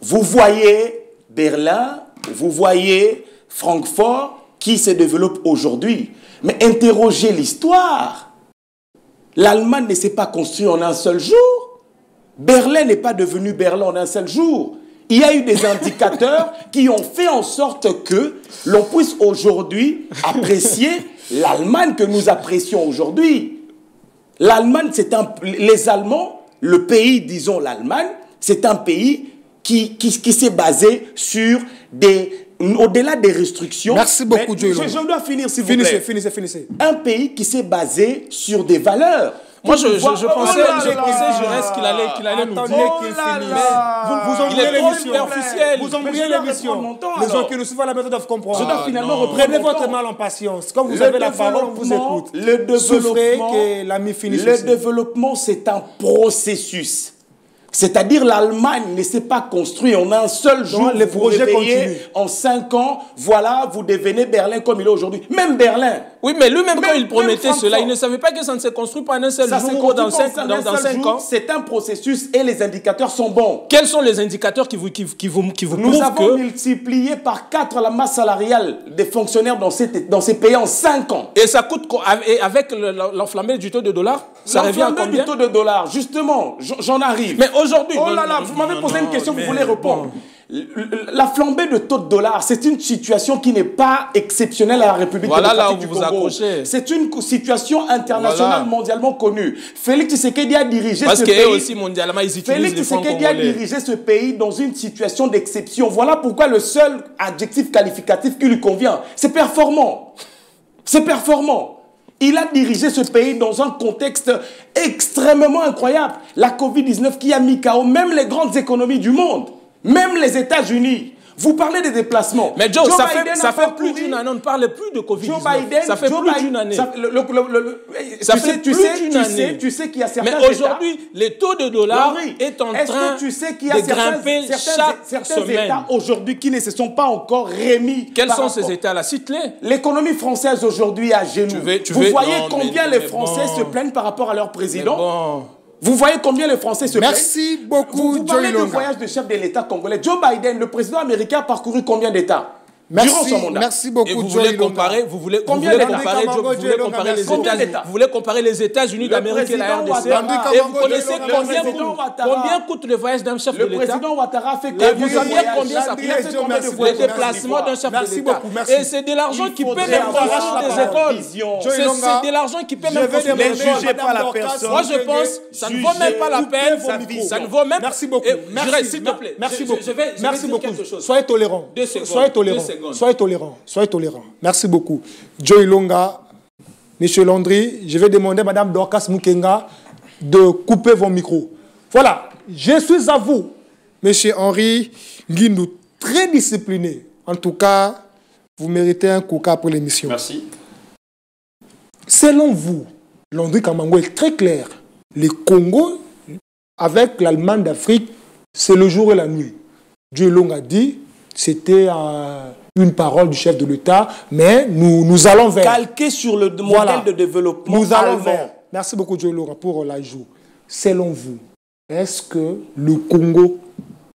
vous voyez Berlin, vous voyez Francfort qui se développe aujourd'hui. Mais interrogez l'histoire. L'Allemagne ne s'est pas construite en un seul jour. Berlin n'est pas devenu Berlin en un seul jour. Il y a eu des indicateurs qui ont fait en sorte que l'on puisse aujourd'hui apprécier l'Allemagne que nous apprécions aujourd'hui. L'Allemagne, les Allemands, le pays, disons l'Allemagne, c'est un pays qui s'est basé sur au-delà des restrictions.
Merci beaucoup, Joël.
Je dois finir, s'il vous plaît.
Finissez.
Un pays qui s'est basé sur des valeurs.
Moi, je pensais, Jaurès, qu'il allait nous dire qu'il finisse.
Vous embrayez l'émission.
Vous
embrayez l'émission. Les gens qui nous suivent à la méthode doivent comprendre.
Je dois finalement reprendre.
Prenez votre mal en patience. Quand vous avez la parole, on vous écoute.
Souffrez
que l'ami finisse.
Le développement, c'est un processus. C'est-à-dire l'Allemagne ne s'est pas construite en un seul jour.
Les projets continuent.
En 5 ans, voilà, vous devenez Berlin comme il est aujourd'hui. Même Berlin.
Oui, mais lui-même, quand il promettait cela, il ne savait pas que ça ne se construit pas en un seul jour ou dans 5 ans.
C'est un processus et les indicateurs sont bons.
Quels sont les indicateurs qui vous
Nous avons multiplié par 4 la masse salariale des fonctionnaires dans ces pays en 5 ans.
Et ça coûte, et avec l'enflammée du taux de dollar, ça revient à combien?
Du taux de dollar, justement, j'en arrive.
Mais aujourd'hui...
Oh là là, vous m'avez posé une question, vous voulez répondre. La flambée de taux de dollar, c'est une situation qui n'est pas exceptionnelle à la République démocratique du Congo. C'est une situation internationale mondialement connue. Félix Tshisekedi a dirigé ce pays.
Aussi mondialement, ils utilisent les fonds congolais.
A dirigé ce pays dans une situation d'exception. Voilà pourquoi le seul adjectif qualificatif qui lui convient, c'est performant. C'est performant. Il a dirigé ce pays dans un contexte extrêmement incroyable. La Covid-19 qui a mis KO même les grandes économies du monde, même les États-Unis. Vous parlez des déplacements.
Mais Joe, ça fait plus d'une année, on ne parle plus de Covid-19.
Joe Biden,
ça fait plus d'une année.
Tu sais qu'il y a certains
Mais aujourd'hui, les taux de dollar est en train de grimper chaque semaine.
États aujourd'hui qui ne se sont pas encore remis.
Quels sont ces États-là? Cite-les.
L'économie française aujourd'hui est à genoux. Vous voyez combien les Français se plaignent par rapport à leur président? Vous voyez combien les Français se plaignent?
Merci beaucoup,
Vous parlez du voyage de chef de l'État congolais. Joe Biden, le président américain, a parcouru combien d'États?
Merci beaucoup.
Et vous voulez comparer, vous voulez comparer les États-Unis d'Amérique et la RDC. Et vous connaissez combien coûte le voyage d'un chef de l'État?
Le président Ouattara a fait
combien ça coûte le déplacement d'un chef de l'État? Et c'est de l'argent qui paie même construire des écoles. C'est de l'argent qui paie même construire des écoles.
Ne jugez pas la personne.
Moi je pense, ça ne vaut même pas la peine. Ça ne vaut même.
Merci beaucoup.
S'il te plaît.
Merci beaucoup. Merci beaucoup. Soyez tolérants. Soyez tolérants. Merci beaucoup. Joe Ilonga, Monsieur Landry, je vais demander à Madame Dorcas Mukenga de couper vos micros. Voilà, je suis à vous, Monsieur Henri Guindou, très discipliné. En tout cas, vous méritez un coca pour l'émission.
Merci.
Selon vous, Landry Kamango est très clair. Le Congo, avec l'Allemagne d'Afrique, c'est le jour et la nuit. Joe Ilonga dit, c'était une parole du chef de l'État, mais nous allons vers...
Calqué sur le modèle de développement
nous allons vers... Merci beaucoup, Joe Ilonga, pour l'ajout. Selon vous, est-ce que le Congo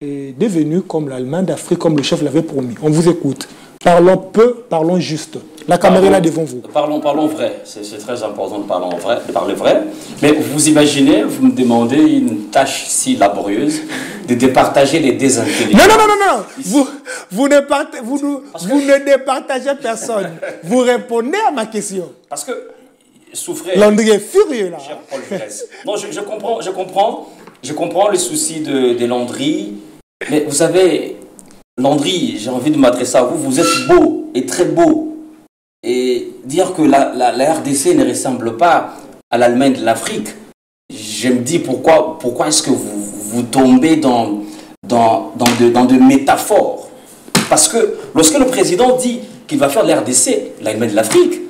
est devenu comme l'Allemagne d'Afrique, comme le chef l'avait promis? On vous écoute. Parlons peu, parlons juste. La caméra est là devant vous.
Parlons vrai. C'est très important de parler vrai. Mais vous imaginez, vous me demandez une tâche si laborieuse de départager les désintelligents.
Non. Vous ne départagez personne. Vous répondez à ma question.
Parce que souffrir.
Landry est furieux là.
Non, je comprends le souci de Landry. Mais vous savez, Landry, j'ai envie de m'adresser à vous. Vous êtes beau et très beau. Et dire que la RDC ne ressemble pas à l'Allemagne de l'Afrique, je me dis pourquoi est-ce que vous tombez dans de métaphores? Parce que lorsque le président dit qu'il va faire l'RDC, l'Allemagne de l'Afrique,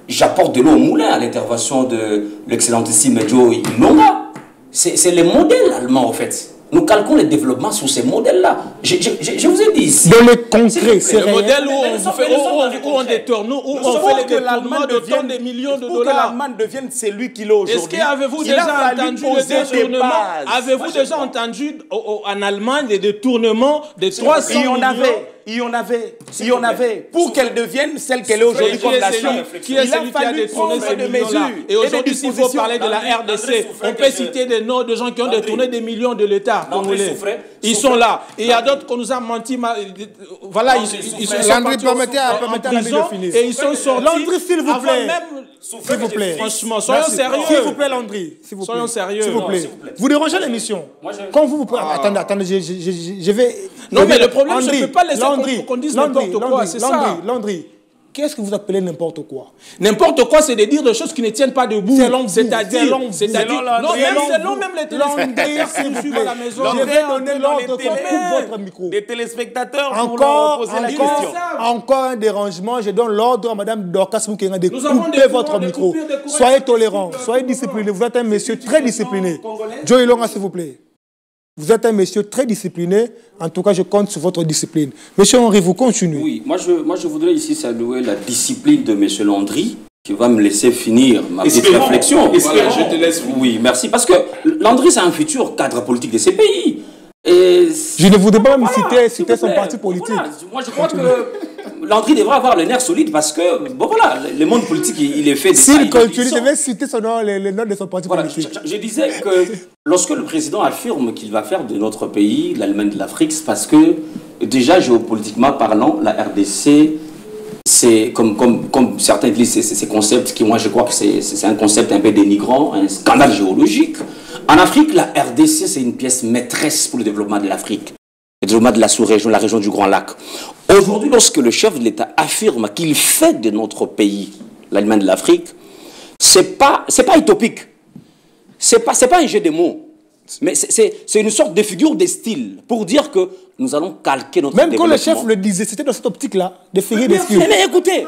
j'apporte de l'eau au moulin à l'intervention de l'excellentissime Joe Ilonga. C'est le modèle allemand en fait. Nous calquons le développement sur ces modèles-là. Je vous ai dit ici.
Dans le concret, c'est
le modèle où on détourne, où on fait le détournement de tant de millions de dollars.
Pour que l'Allemagne devienne celui qu'il est aujourd'hui.
Est-ce qu'avez-vous déjà entendu le détournement? Avez-vous déjà entendu en Allemagne des détournements de 300 millions?
Il y en avait. Pour qu'elle devienne celle qu'elle est aujourd'hui comme nation.
Qui est celui qui a détourné ces millions-là? Et aujourd'hui, s'il faut parler de la RDC, on peut citer des noms de gens qui ont détourné des millions de l'État congolais. Ils sont là. Et il y a d'autres qu'on nous a menti. Voilà, ils sont
Landry, permettez à l'ami de finir.
Et ils sont sortis.
Landry, s'il vous plaît. S'il vous plaît.
Franchement, soyons sérieux.
S'il vous plaît, Landry.
Soyons sérieux.
S'il vous plaît. Vous dérangez l'émission. Quand vous... Attendez, je vais...
Non, mais le problème, je ne peux pas laisser qu'on dise n'importe quoi, c'est ça.
Landry, qu'est-ce que vous appelez n'importe quoi?
N'importe quoi, c'est de dire des choses qui ne tiennent pas debout. C'est-à-dire... Non, même les téléspectateurs qui suivent à la maison.
Je vais donner l'ordre qu'on coupe votre micro.
Les téléspectateurs pour leur poser la question.
Encore un dérangement, je donne l'ordre à Mme Dorcas Moukena de couper votre micro. Soyez tolérants, soyez disciplinés. Vous êtes un monsieur très discipliné. Joe Ilonga, s'il vous plaît. Vous êtes un monsieur très discipliné. En tout cas, je compte sur votre discipline. Monsieur Henri, vous continuez.
Oui, moi je voudrais ici saluer la discipline de monsieur Landry, qui va me laisser finir ma petite réflexion.
Voilà, je te laisse.
Oui, merci. Parce que Landry, c'est un futur cadre politique de ces pays. Et
je ne voudrais pas me citer son parti politique.
Voilà. Moi, je crois que Landry devrait avoir le nerf solide parce que, bon voilà, le monde politique, il est fait de ça.
S'il continue, il devait citer son nom, les noms de son parti politique.
Je disais que lorsque le président affirme qu'il va faire de notre pays l'Allemagne de l'Afrique, c'est parce que, déjà, géopolitiquement parlant, la RDC, c'est comme certains disent, ces concepts qui, moi, je crois que c'est un concept un peu dénigrant, un scandale géologique. En Afrique, la RDC, c'est une pièce maîtresse pour le développement de l'Afrique, le développement de la sous-région, la région du Grand Lac. Aujourd'hui, lorsque le chef de l'État affirme qu'il fait de notre pays l'Allemagne de l'Afrique, c'est pas utopique. C'est pas un jeu de mots. Mais c'est une sorte de figure de style pour dire que nous allons calquer notre
Même
développement.
quand le chef le disait, c'était dans cette optique-là, de figure de style.
Mais écoutez,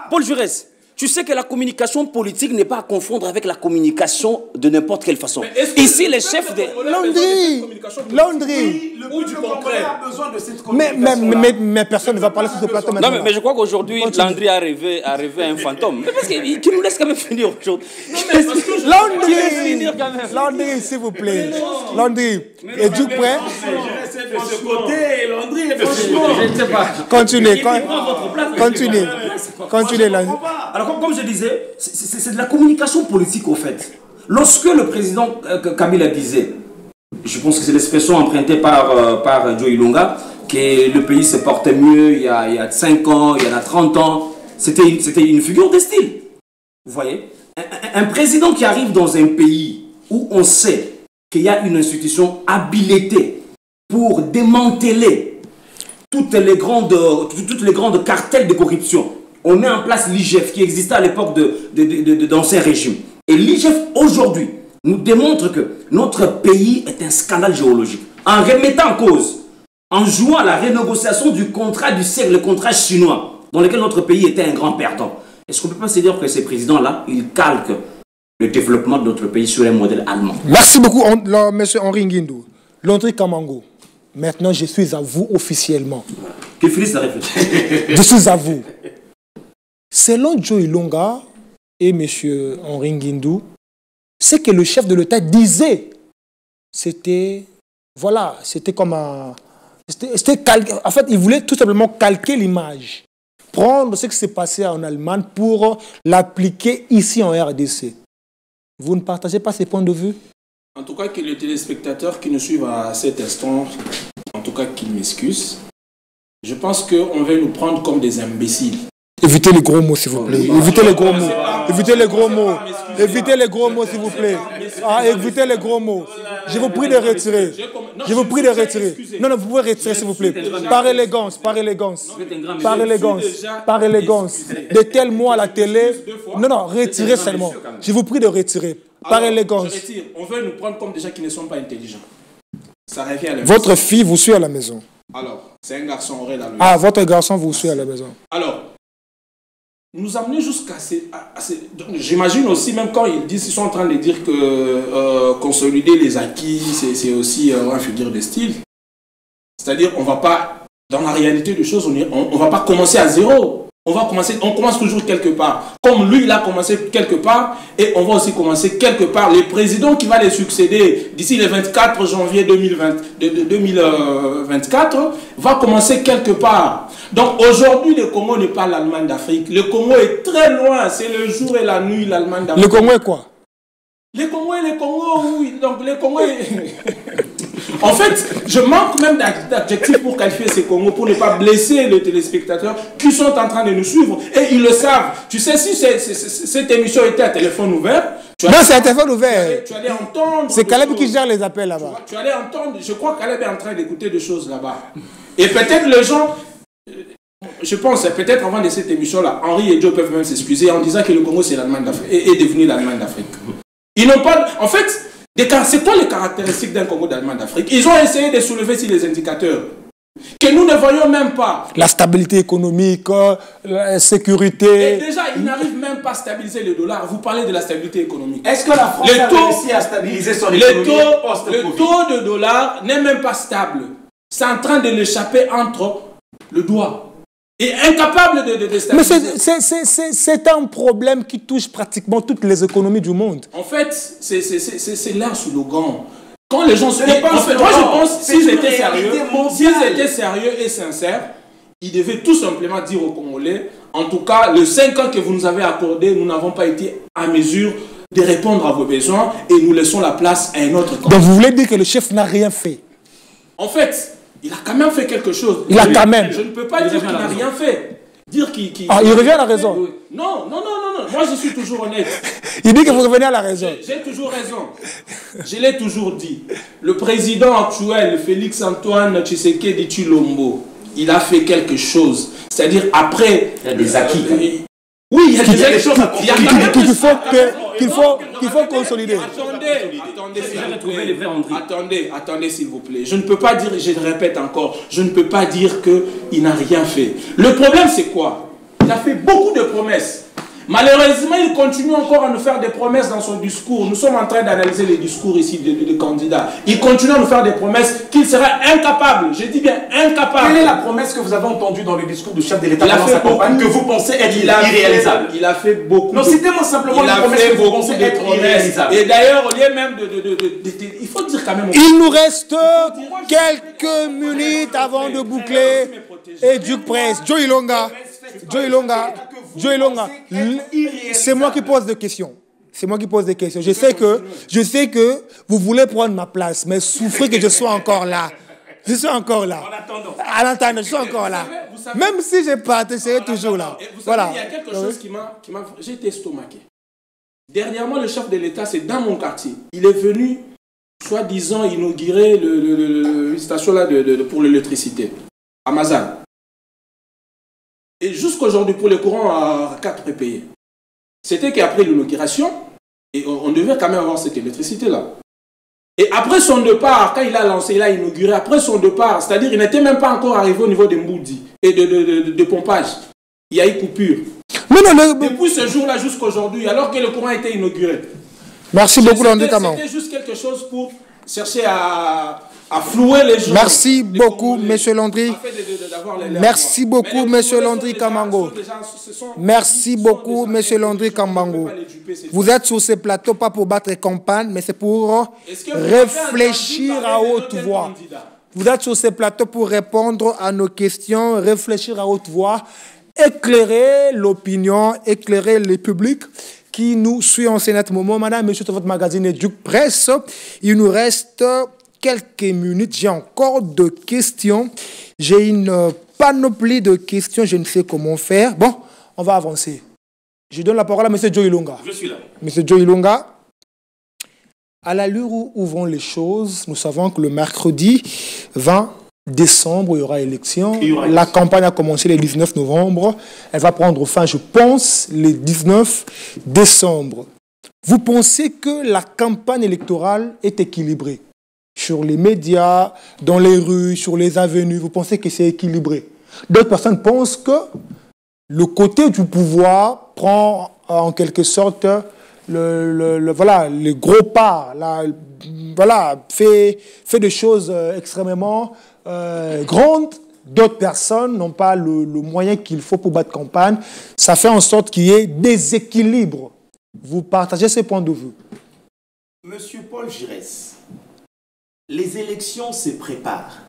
Paul Jurès, tu sais que la communication politique n'est pas à confondre avec la communication de n'importe quelle façon. Ici, les chefs de...
Landry, mais personne ne va parler sur ce plateau maintenant.
Non, mais je crois qu'aujourd'hui, Landry a rêvé un fantôme. Mais parce qu'il nous laisse quand même finir aujourd'hui.
Landry, s'il vous plaît. Landry, êtes-vous prêt?
De ce côté, Landry, franchement...
Je ne sais pas.
Continuez, Landry.
Alors, comme je disais, c'est de la communication politique, au fait. Lorsque le président Kabila disait, je pense que c'est l'expression empruntée par Joe Ilonga, que le pays se portait mieux il y a 5 ans, il y en a 30 ans, c'était une figure de style. Vous voyez? Un président qui arrive dans un pays où on sait qu'il y a une institution habilitée pour démanteler toutes les grandes cartels de corruption. On met en place l'IGF qui existait à l'époque d'anciens régimes. Et l'IGF aujourd'hui nous démontre que notre pays est un scandale géologique. En remettant en cause, en jouant à la renégociation du contrat du siècle, le contrat chinois, dans lequel notre pays était un grand perdant. Est-ce qu'on ne peut pas se dire que ces présidents-là, ils calquent le développement de notre pays sur un modèle allemand?
Merci beaucoup, M. Henri Nguindou. Landry Kamango, maintenant je suis à vous officiellement.
Qu'il finisse la réflexion.
Je suis à vous. Selon Joe Ilonga et M. Henri Nguindou, ce que le chef de l'État disait, c'était, voilà, c'était comme un... En fait, il voulait tout simplement calquer l'image. Prendre ce qui s'est passé en Allemagne pour l'appliquer ici en RDC. Vous ne partagez pas ces points de vue?
En tout cas, que les téléspectateurs qui nous suivent à cet instant, en tout cas qu'ils m'excusent, je pense qu'on va nous prendre comme des imbéciles.
Évitez les gros mots, s'il vous plaît. Évitez les gros mots. Évitez les gros mots. Évitez les gros mots, s'il vous plaît. Évitez les gros mots. Je vous prie de retirer. Je vous prie de retirer. Non, vous pouvez retirer, s'il vous plaît. Par élégance, par élégance. Par élégance. Par élégance. De tels mots à la télé. Non, retirez seulement. Je vous prie de retirer. Par élégance.
Je retire. On veut nous prendre comme des gens qui ne sont pas intelligents. Ça revient à la
Votre fille vous suit à la maison.
Alors, c'est un garçon, on dans le...
Ah, votre garçon vous suit à la maison.
Alors, nous amener jusqu'à ces... J'imagine aussi, même quand ils sont en train de dire que consolider les acquis, c'est aussi un futur de style. C'est-à-dire, on va pas, dans la réalité des choses, on va pas commencer à zéro. On commence toujours quelque part. Comme lui, il a commencé quelque part, et on va aussi commencer quelque part. Le président qui va les succéder d'ici le 24 janvier 2024 va commencer quelque part. Donc aujourd'hui, le Congo n'est pas l'Allemagne d'Afrique. Le Congo est très loin. C'est le jour et la nuit, l'Allemagne d'Afrique.
Le Congo est quoi?
Le Congo est le Congo, oui. Donc le Congo est... En fait, je manque même d'adjectifs pour qualifier ces Congos, pour ne pas blesser les téléspectateurs qui sont en train de nous suivre. Et ils le savent. Tu sais, si cette émission était à téléphone ouvert...
Non, c'est un téléphone ouvert.
Tu allais entendre...
C'est Caleb qui gère les appels là-bas.
Tu allais entendre... Je crois que Caleb est en train d'écouter des choses là-bas. Et peut-être les gens... Je pense, peut-être avant de cette émission-là, Henri et Joe peuvent même s'excuser en disant que le Congo, c'est l'Allemagne d'Afrique, est devenu l'Allemagne d'Afrique. Ils n'ont pas... En fait... C'est quoi les caractéristiques d'un Congo d'Allemagne d'Afrique? Ils ont essayé de soulever sur les indicateurs que nous ne voyons même pas.
La stabilité économique, la sécurité.
Et déjà, ils n'arrivent même pas à stabiliser le dollar. Vous parlez de la stabilité économique.
Est-ce que la France a réussi à stabiliser son économie
le taux de dollar n'est même pas stable. C'est en train de l'échapper entre le doigt. Et incapable de stabiliser.
Mais c'est un problème qui touche pratiquement toutes les économies du monde.
En fait, c'est leur slogan. Quand les gens se disent... En fait, moi, je pense s'ils étaient sérieux et sincères, ils devaient tout simplement dire aux Congolais, en tout cas, les 5 ans que vous nous avez accordés, nous n'avons pas été à mesure de répondre à vos besoins et nous laissons la place à un autre camp.
Donc vous voulez dire que le chef n'a rien fait?
En fait... Il a quand même fait quelque chose.
Il a quand même.
Je ne peux pas dire qu'il n'a rien fait. Dire qu'il...
il revient à la raison.
Non. Moi, je suis toujours honnête.
Il dit que vous revenez à la raison.
J'ai toujours raison. Je l'ai toujours dit. Le président actuel, Félix Antoine Tshisekedi Tshilombo, il a fait quelque chose. C'est-à-dire après...
Il y a des acquis.
Oui, il y a des choses à
qu'il faut consolider.
Attendez, s'il vous plaît. Je ne peux pas dire, je le répète encore, je ne peux pas dire qu'il n'a rien fait. Le problème, c'est quoi? Il a fait beaucoup de promesses. Malheureusement, il continue encore à nous faire des promesses dans son discours. Nous sommes en train d'analyser les discours ici des candidats. Il continue à nous faire des promesses qu'il sera incapable. Je dis bien incapable.
Quelle est la promesse que vous avez entendue dans le discours du chef de l'État pendant sa campagne que vous pensez être irréalisable?
Il a fait beaucoup.
Non, citez-moi simplement les promesses que vous pensez être irréalisables.
Et d'ailleurs, au lieu même il faut dire quand même...
Il nous reste quelques minutes avant de boucler. Et Duc Presse, Joe Ilonga, c'est moi qui pose des questions. C'est moi qui pose des questions. Je sais que vous voulez prendre ma place, mais souffrez que je sois encore là. Je suis encore là. En attendant, je suis encore là. Même si je parte, je serai toujours là.
Voilà. Il y a quelque chose qui m'a... J'ai été estomaqué. Dernièrement, le chef de l'État, c'est dans mon quartier. Il est venu, soi-disant, inaugurer une station là pour l'électricité, à Mazan. Et jusqu'aujourd'hui, pour les courants à 4 prépayés. C'était qu'après l'inauguration, et on devait quand même avoir cette électricité-là. Et après son départ, quand il a lancé, il a inauguré, après son départ, c'est-à-dire qu'il n'était même pas encore arrivé au niveau de Mboudi et de pompage. Il y a eu coupure. Depuis ce jour-là jusqu'aujourd'hui, alors que le courant a été inauguré.
Merci beaucoup, Landry Kamango.
C'était juste quelque chose pour chercher à flouer les gens.
Merci beaucoup, monsieur Landry. Merci beaucoup, monsieur Landry Kamango. Merci beaucoup, monsieur Landry Kamango. Vous êtes sur ce plateau, pas pour battre campagne, mais c'est pour réfléchir à haute voix. Vous êtes sur ce plateau pour répondre à nos questions, réfléchir à haute voix, éclairer l'opinion, éclairer le public qui nous suit en ce moment. Madame, monsieur, sur votre magazine Duc Presse, il nous reste quelques minutes. J'ai encore de questions. J'ai une panoplie de questions. Je ne sais comment faire. Bon, on va avancer. Je donne la parole à monsieur Joe Ilonga.
Je suis là.
Monsieur Joe Ilonga, à l'allure où vont les choses, nous savons que le mercredi 20 décembre, il y aura élection. La campagne a commencé le 19 novembre. Elle va prendre fin, je pense, le 19 décembre. Vous pensez que la campagne électorale est équilibrée? Sur les médias, dans les rues, sur les avenues, vous pensez que c'est équilibré? D'autres personnes pensent que le côté du pouvoir prend en quelque sorte voilà, les gros pas, voilà, fait des choses extrêmement grandes. D'autres personnes n'ont pas le moyen qu'il faut pour battre campagne. Ça fait en sorte qu'il y ait déséquilibre. Vous partagez ces points de vue?
Monsieur Paul Giresse, les élections se préparent.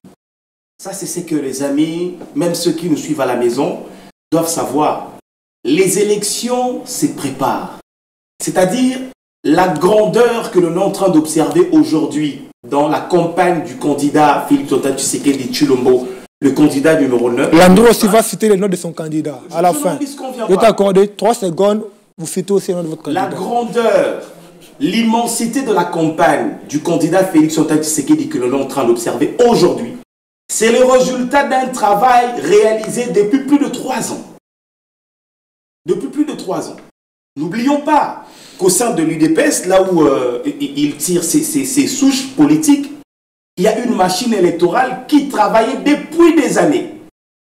Ça, c'est ce que les amis, même ceux qui nous suivent à la maison, doivent savoir. Les élections se préparent. C'est-à-dire la grandeur que l'on est en train d'observer aujourd'hui dans la campagne du candidat Félix Antoine Tshisekedi Tshilombo, le candidat numéro 9.
L'endroit aussi va citer le nom de son candidat à la fin. Je t'accorde 3 secondes, vous citez aussi le nom de votre candidat.
La grandeur, l'immensité de la campagne du candidat Félix Antoine Tshisekedi que l'on est en train d'observer aujourd'hui, c'est le résultat d'un travail réalisé depuis plus de 3 ans. Depuis plus de 3 ans. N'oublions pas qu'au sein de l'UDPS, là où il tire ses souches politiques, il y a une machine électorale qui travaillait depuis des années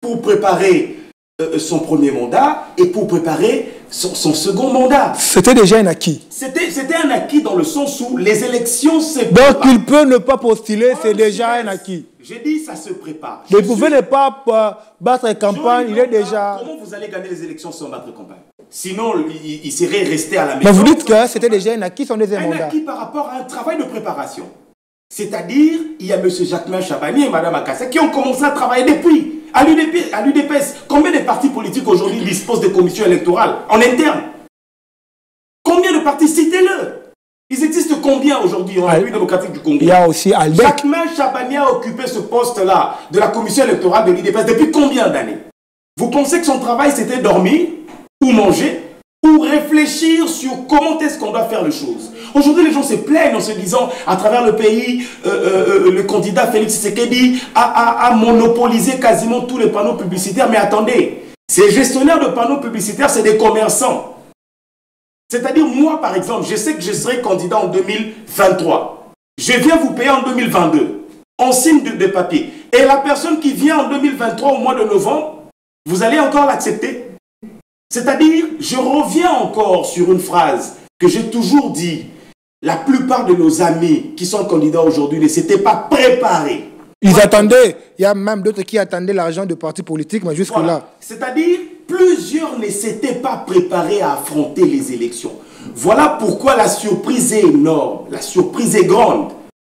pour préparer son premier mandat et pour préparer son second mandat.
C'était déjà un acquis.
C'était un acquis dans le sens où les élections se
préparent. Donc il peut ne pas postuler, c'est déjà un acquis.
J'ai dit ça se prépare.
Mais vous pouvez ne pas battre campagne, il est déjà...
Comment vous allez gagner les élections sans battre campagne? Sinon, il serait resté à la maison.
Mais vous dites que c'était déjà un acquis son deuxième mandat.
Un acquis par rapport à un travail de préparation. C'est-à-dire, il y a M. Jacquemin Chabani et Mme Akassa qui ont commencé à travailler depuis. À l'UDPS, combien de partis politiques aujourd'hui disposent de commissions électorales en interne? Combien de partis? Citez-le. Ils existent combien aujourd'hui en République démocratique du Congo?
Il y a aussi Aldec.
Jacquemin Chabani a occupé ce poste-là de la commission électorale de l'UDPS depuis combien d'années? Vous pensez que son travail c'était dormir ou manger ou réfléchir sur comment est-ce qu'on doit faire les choses? Aujourd'hui, les gens se plaignent en se disant, à travers le pays, le candidat Félix Tshisekedi a monopolisé quasiment tous les panneaux publicitaires. Mais attendez, ces gestionnaires de panneaux publicitaires, c'est des commerçants. C'est-à-dire, moi, par exemple, je sais que je serai candidat en 2023. Je viens vous payer en 2022, en signe de papier. Et la personne qui vient en 2023, au mois de novembre, vous allez encore l'accepter? C'est-à-dire, je reviens encore sur une phrase que j'ai toujours dit. La plupart de nos amis qui sont candidats aujourd'hui ne s'étaient pas préparés.
Ils attendaient. Il y a même d'autres qui attendaient l'argent de partis politiques, mais jusque-là.
Voilà. C'est-à-dire, plusieurs ne s'étaient pas préparés à affronter les élections. Voilà pourquoi la surprise est énorme, la surprise est grande.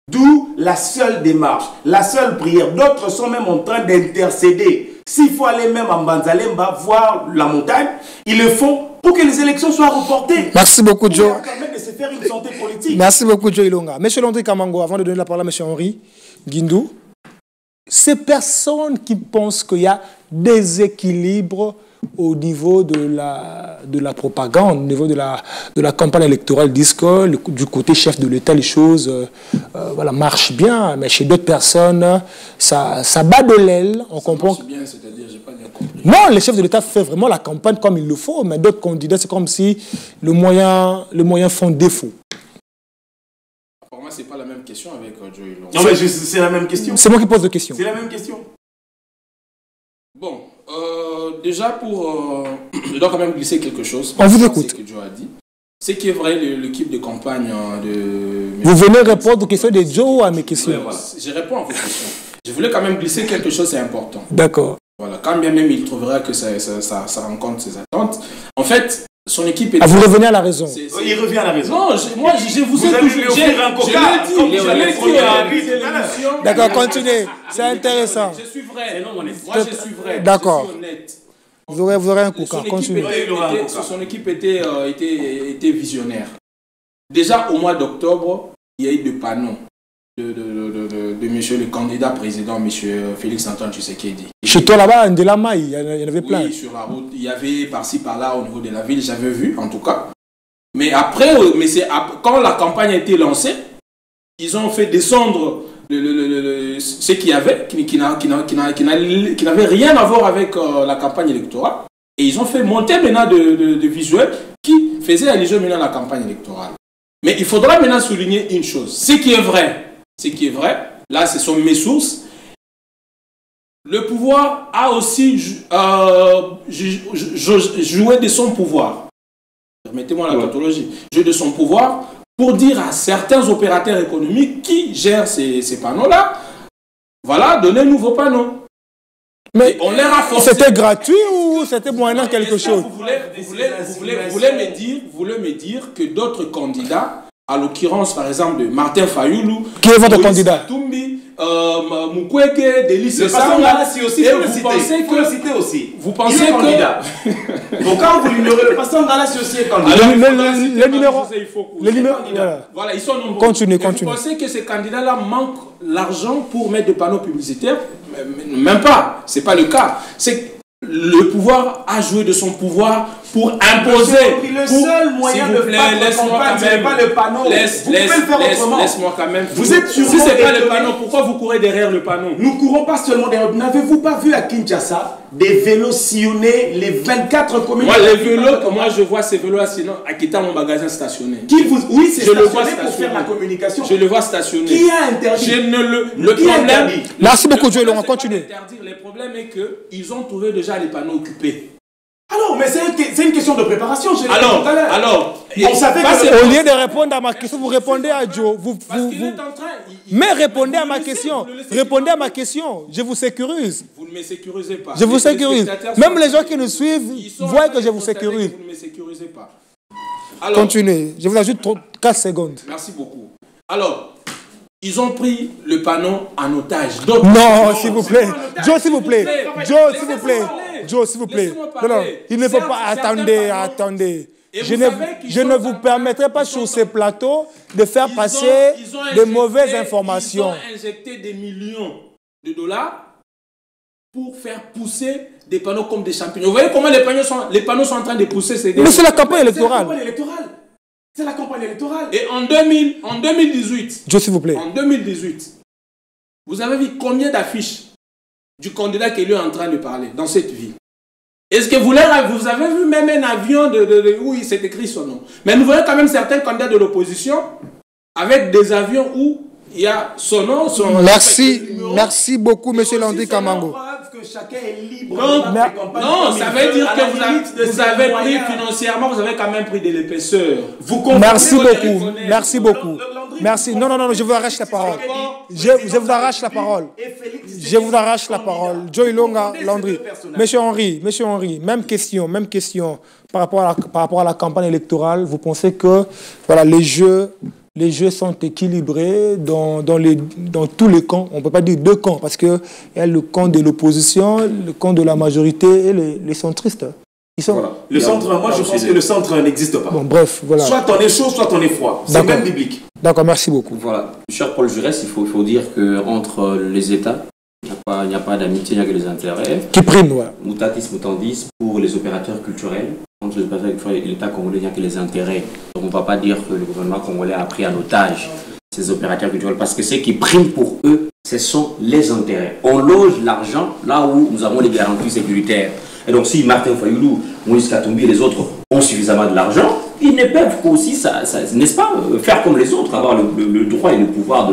D'où la seule démarche, la seule prière. D'autres sont même en train d'intercéder. S'il faut aller même en Banzalemba voir la montagne, ils le font pour que les élections soient reportées.
Merci beaucoup, Joe.
Pour permettre de se faire une santé politique.
Merci beaucoup, Joe Ilonga. Monsieur Landry Kamango, avant de donner la parole à Monsieur Henri Guindou, ces personnes qui pensent qu'il y a déséquilibre au niveau de la propagande, au niveau de la campagne électorale, disent que du côté chef de l'État, les choses voilà, marchent bien, mais chez d'autres personnes, ça bat de l'aile. On comprend.
Marche bien, c'est-à-dire, j'ai pas bien compris.
Non, le chef de l'État fait vraiment la campagne comme il le faut, mais d'autres candidats, c'est comme si le moyen font défaut.
Pour moi, c'est pas la même question avec Joe Ilonga.
Non, mais c'est la même question.
C'est moi qui pose la question.
C'est la même question.
Bon, déjà je dois quand même glisser quelque chose.
On vous écoute.
Ce que Joe a dit. Ce qui est vrai, l'équipe de campagne de...
Vous venez répondre aux questions de Joe ou à mes questions?
Ouais, voilà. Je réponds à vos questions. Je voulais quand même glisser quelque chose, c'est important.
D'accord.
Voilà, quand bien même il trouvera que ça rencontre ses attentes. En fait, son équipe est...
Ah, vous revenez à la raison.
Il revient à la raison.
Non, moi je vous ai toujours dit.
D'accord, continuez. C'est intéressant.
Je suis vrai. Moi, je suis vrai.
D'accord.
Je suis honnête.
Vous aurez un coca. Continuez.
Son équipe était visionnaire. Déjà, au mois d'octobre, il y a eu des panneaux de monsieur le candidat président, monsieur Félix Antoine Tshisekedi.
Chez toi là-bas, en Delamaï, il y en avait plein.
Oui, sur la route, il y avait par-ci par-là au niveau de la ville, j'avais vu en tout cas. Mais après, quand la campagne a été lancée, ils ont fait descendre ce qu'il y avait, qui n'avait rien à voir avec la campagne électorale. Et ils ont fait monter maintenant de visuels qui faisaient allusion maintenant à la campagne électorale. Mais il faudra maintenant souligner une chose. Ce qui est vrai, là ce sont mes sources, le pouvoir a aussi joué de son pouvoir. Permettez-moi la tautologie. Joué de son pouvoir pour dire à certains opérateurs économiques qui gèrent ces panneaux-là, voilà, donnez-nous vos panneaux.
Mais
on leur a forcé.
C'était gratuit ou c'était moyennant quelque chose?
Vous voulez me dire que d'autres candidats, à l'occurrence par exemple de Martin Fayoulou,
qui est votre candidat?
Katumbi, Mukwege, Délice
Sangala, c'est aussi,
vous pensez que
aussi.
Vous pensez
que candidat. Donc quand vous l'ignorez, le passant Sangala, c'est aussi un candidat.
Les numéros.
Voilà, ils sont nombreux.
Continue.
Vous pensez que ces candidats-là manquent l'argent pour mettre des panneaux publicitaires? Même pas. C'est pas le cas. C'est le pouvoir a joué de son pouvoir pour imposer.
Le seul moyen de faire campagne, ce n'est pas le panneau. Vous pouvez le faire autrement.
Laisse-moi quand même.
Vous êtes sûrement
si c'est pas le panneau, pourquoi vous courez derrière le panneau?
Nous ne courons pas seulement derrière. N'avez-vous pas vu à Kinshasa des vélos sillonner les 24 communes?
Moi, les vélos, moi je vois ces vélos-là, sinon, à quitter mon magasin stationné.
Oui, c'est stationné
pour
faire la communication.
Je le vois stationné.
Qui a interdit?
Le problème.
Merci beaucoup, Joël. On va continuer.
Le problème est qu'ils ont trouvé déjà les panneaux occupés.
Alors, mais c'est une question de préparation.
Alors,
on savait que au lieu de répondre à ma question, vous répondez à Joe. Mais répondez à ma question. Répondez à ma question. Je vous sécurise.
Vous ne me sécurisez pas.
Je vous sécurise. Même les gens qui nous suivent voient que je vous sécurise.
Vous ne me sécurisez pas.
Alors, continuez. Je vous ajoute 4 secondes.
Merci beaucoup. Alors, ils ont pris le panneau en otage.
Non, s'il vous plaît. Joe, s'il vous plaît. Joe, s'il vous plaît. Joe, s'il vous plaît. Non, il ne faut pas. Attendez. Je ne vous permettrai pas sur ces plateaux de faire passer de mauvaises informations.
Ils ont injecté des millions de dollars pour faire pousser des panneaux comme des champignons. Vous voyez comment les panneaux sont en train de pousser?
Mais c'est la campagne électorale.
C'est la campagne électorale.
Et en 2018,
Joe, s'il vous plaît.
En 2018, vous avez vu combien d'affiches du candidat qui est lui en train de parler dans cette ville? Est-ce que vous avez vu même un avion où il s'est écrit son nom? Mais nous voyons quand même certains candidats de l'opposition avec des avions où il y a son nom,
Merci beaucoup, M. Landry Kamango.
Que chacun est libre.
Non, ça veut dire que vous avez pris financièrement, vous avez quand même pris de l'épaisseur.
Merci beaucoup. Merci. Non, je vous arrache la parole. Je vous arrache la parole. Je vous arrache la parole. Joe Ilonga, Landry. Monsieur Henry, même question par rapport à la campagne électorale. Vous pensez que voilà, les jeux sont équilibrés dans tous les camps. On ne peut pas dire deux camps, parce qu'il y a le camp de l'opposition, le camp de la majorité et les centristes.
Voilà. Le centre, moi je pense que le centre n'existe pas.
Bon, bref, voilà.
Soit on est chaud, soit on est froid. C'est même biblique.
D'accord, merci beaucoup.
Voilà. Cher Paul Jurès, il faut dire qu'entre les États, il n'y a pas d'amitié, il n'y a que des intérêts.
Qui prime, ouais.
Mutatis mutandis, pour les opérateurs culturels. Entre les opérateurs culturels et l'État congolais, il n'y a que les intérêts. Donc on ne va pas dire que le gouvernement congolais a pris en otage ces opérateurs culturels, parce que ce qui prime pour eux, ce sont les intérêts. On loge l'argent là où nous avons les garanties sécuritaires. Et donc si Martin Fayoulou, Moïse Katumbi et les autres ont suffisamment de l'argent, ils ne peuvent qu'aussi, n'est-ce pas, faire comme les autres, avoir le droit et le pouvoir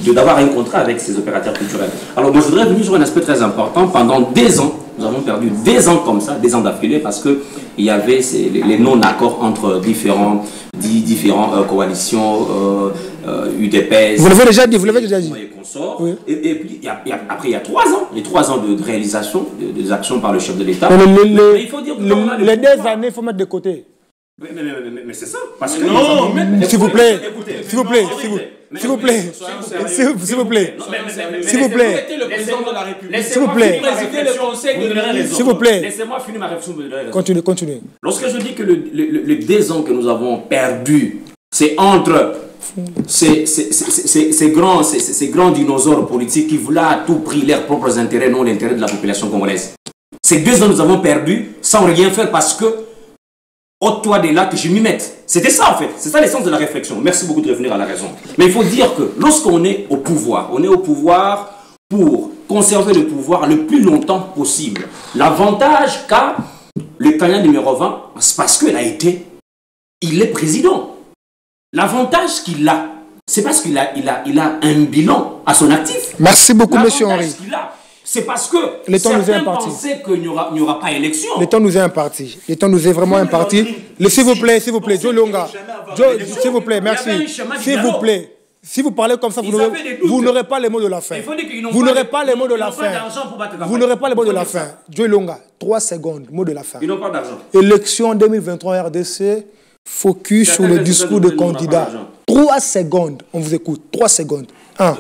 d'avoir un contrat avec ces opérateurs culturels. Alors moi je voudrais venir sur un aspect très important. Pendant des ans, nous avons perdu des ans comme ça, des ans d'affilée, parce qu'il y avait les non-accords entre différentes coalitions, UDPS.
Vous l'avez déjà dit,
Et consorts. Oui. Et puis après il y a 3 ans, les 3 ans de réalisation des actions par le chef de l'État.
Mais il faut dire les 2 années, il faut mettre de côté.
Mais c'est ça. Parce que
non, s'il vous plaît, s'il vous plaît, s'il vous plaît, s'il vous plaît, s'il vous plaît, s'il vous plaît, s'il vous plaît.
Laissez-moi finir ma réflexion.
Continuez.
Lorsque je dis que les 2 ans que nous avons perdus, c'est entre ces grands dinosaures politiques qui voulaient à tout prix leurs propres intérêts, non l'intérêt de la population congolaise. Ces 2 ans nous avons perdus sans rien faire, parce que ôte-toi de là que je m'y mette. C'était ça en fait, c'est ça l'essence de la réflexion. Merci beaucoup de revenir à la raison. Mais il faut dire que lorsqu'on est au pouvoir, on est au pouvoir pour conserver le pouvoir le plus longtemps possible. L'avantage qu'a le candidat numéro 20, c'est parce qu'il est président. L'avantage qu'il a, c'est parce qu'il a un bilan à son actif.
Merci beaucoup, monsieur Henry.
c'est parce que
certains
pensaient qu'il n'y aura pas élection.
Le temps nous est imparti. Le temps nous est vraiment imparti. S'il vous plaît, Joe Ilonga. S'il vous plaît, merci. S'il vous plaît. Si vous parlez comme ça, vous n'aurez pas les mots de la fin. Vous n'aurez pas les mots de la fin. Vous n'aurez pas les mots de la fin. Joe Ilonga, 3 secondes, mot de la fin.
Ils n'ont pas d'argent.
Élection 2023 RDC, focus sur le discours de candidat. 3 secondes, on vous écoute. 3 secondes. 1.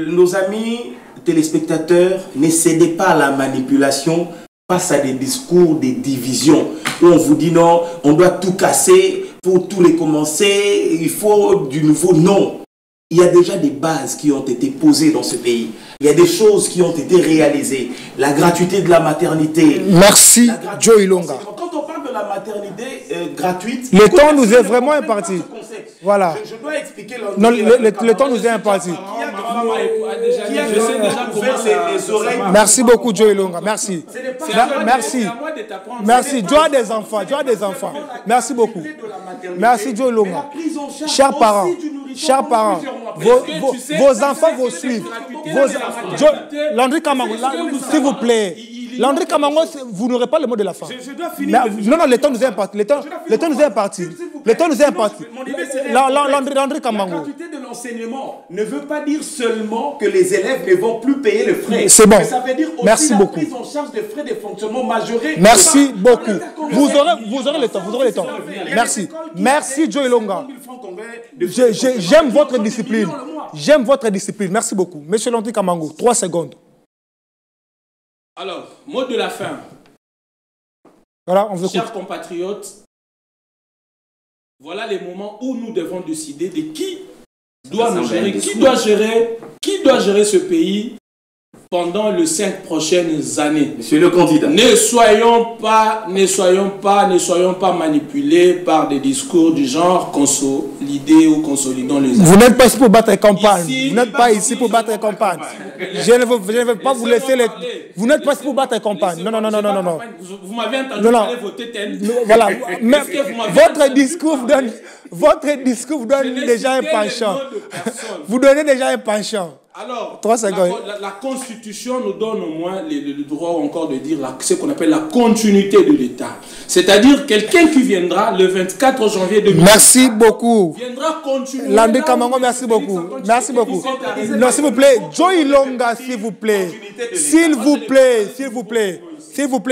Nos amis téléspectateurs, ne cédez pas à la manipulation face à des discours, des divisions, où on vous dit non, on doit tout casser pour tout recommencer, il faut du nouveau. Non. Il y a déjà des bases qui ont été posées dans ce pays. Il y a des choses qui ont été réalisées. La gratuité de la maternité.
Merci, Joe Ilonga.
Quand on parle de la maternité gratuite...
Le temps nous est vraiment imparti. Voilà.
Je dois expliquer...
Non, le temps nous est imparti. Merci beaucoup, Joe Ilonga. Merci. Merci. Merci. Joe a des enfants. Joe a des enfants. Merci beaucoup. Merci, Joe Ilonga. Chers parents, vos enfants vous suivent. Landry Kamango, s'il vous plaît. Landry Kamango, vous n'aurez pas le mot de la fin. Non, le temps nous est imparti. Le temps nous est imparti. Le temps nous est imparti. Landry Kamango.
La gratuité de l'enseignement ne veut pas dire seulement que les élèves ne vont plus payer le frais.
C'est bon.
Mais ça veut dire aussi
merci
la
beaucoup.
Prise en charge des frais de fonctionnement majorés.
Merci beaucoup. Vous aurez le temps. Vous aurez le temps. Merci. Merci, Joe Ilonga. J'aime votre discipline. J'aime votre discipline. Merci beaucoup. Monsieur Landry Kamango, 3 secondes.
Alors, mot de la fin.
Voilà, on vous écoute.
Chers compatriotes, voilà les moments où nous devons décider de qui doit nous gérer, qui doit gérer ce pays pendant les 5 prochaines années.
Monsieur le candidat.
Ne soyons pas manipulés par des discours du genre consolider ou consolidons les...
Vous n'êtes pas ici pour battre campagne. Vous n'êtes pas ici pour battre campagne. Je ne veux pas vous laisser les... Vous n'êtes pas ici pour battre campagne. Non.
Vous m'avez entendu aller voter tel.
Voilà. Votre discours vous donne déjà un penchant. Vous donnez déjà un penchant.
Alors,
3 secondes.
La Constitution nous donne au moins le droit encore de dire ce qu'on appelle la continuité de l'État. C'est-à-dire quelqu'un qui viendra le 24 janvier 2020.
Merci beaucoup.
Viendra continuer.
Landry Kamango, merci beaucoup. Merci beaucoup. Non, s'il vous plaît. Joe Ilonga, s'il vous plaît. S'il vous plaît,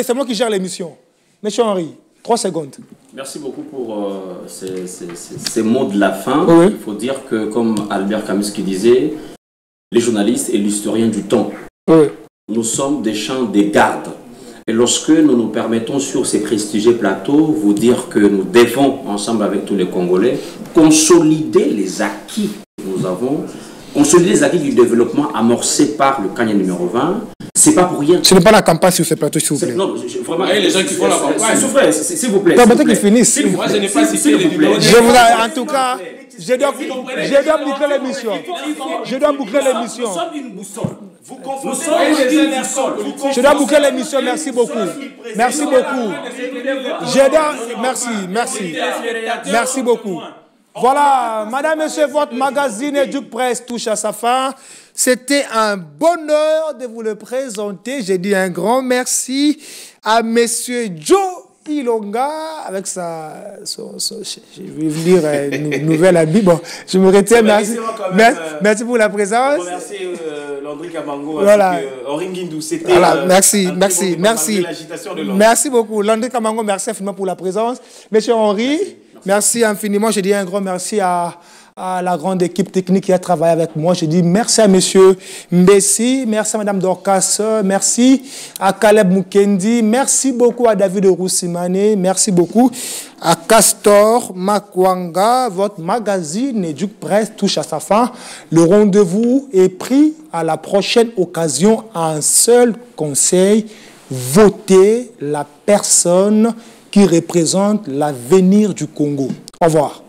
c'est moi qui gère l'émission. Monsieur Henri, 3 secondes.
Merci beaucoup pour ces mots de la fin.
Oui.
Il faut dire que, comme Albert Camus qui disait, les journalistes et l'historien du temps,
oui,
nous sommes des champs des gardes. Et lorsque nous nous permettons sur ces prestigieux plateaux, vous dire que nous devons, ensemble avec tous les Congolais, consolider les acquis que nous avons, consolider les acquis du développement amorcé par le Kanya numéro 20, c'est pas pour rien.
Ce n'est pas la campagne sur ce plateau, s'il vous plaît.
Non, vraiment.
Les gens qui font la campagne.
S'il vous plaît.
Permettez qu'ils finissent.
Moi, je n'ai pas cité les vidéos.
En tout cas, je dois boucler l'émission. Je dois boucler l'émission.
Nous sommes une boussole. Vous confondez
les boussole. Je dois boucler l'émission. Merci beaucoup. Merci beaucoup. Merci beaucoup. Voilà, madame, monsieur, votre magazine Duc Presse touche à sa fin. C'était un bonheur de vous le présenter. J'ai dit un grand merci à monsieur Joe Ilonga avec je vais vous dire une nouvelle habit. Bon, je me retiens. Merci pour la présence.
Merci Landry Kamango.
Voilà.
C'était.
Voilà, merci. Merci beaucoup. Landry Kamango, merci infiniment pour la présence. Monsieur Henri, merci infiniment. Je dis un grand merci à la grande équipe technique qui a travaillé avec moi. Je dis merci à monsieur Mbessi, merci à madame Dorcas, merci à Caleb Mukendi, merci beaucoup à David Roussimane, merci beaucoup à Castor Makwanga. Votre magazine Duc Presse touche à sa fin. Le rendez-vous est pris à la prochaine occasion. Un seul conseil, votez la personne qui représente l'avenir du Congo. Au revoir.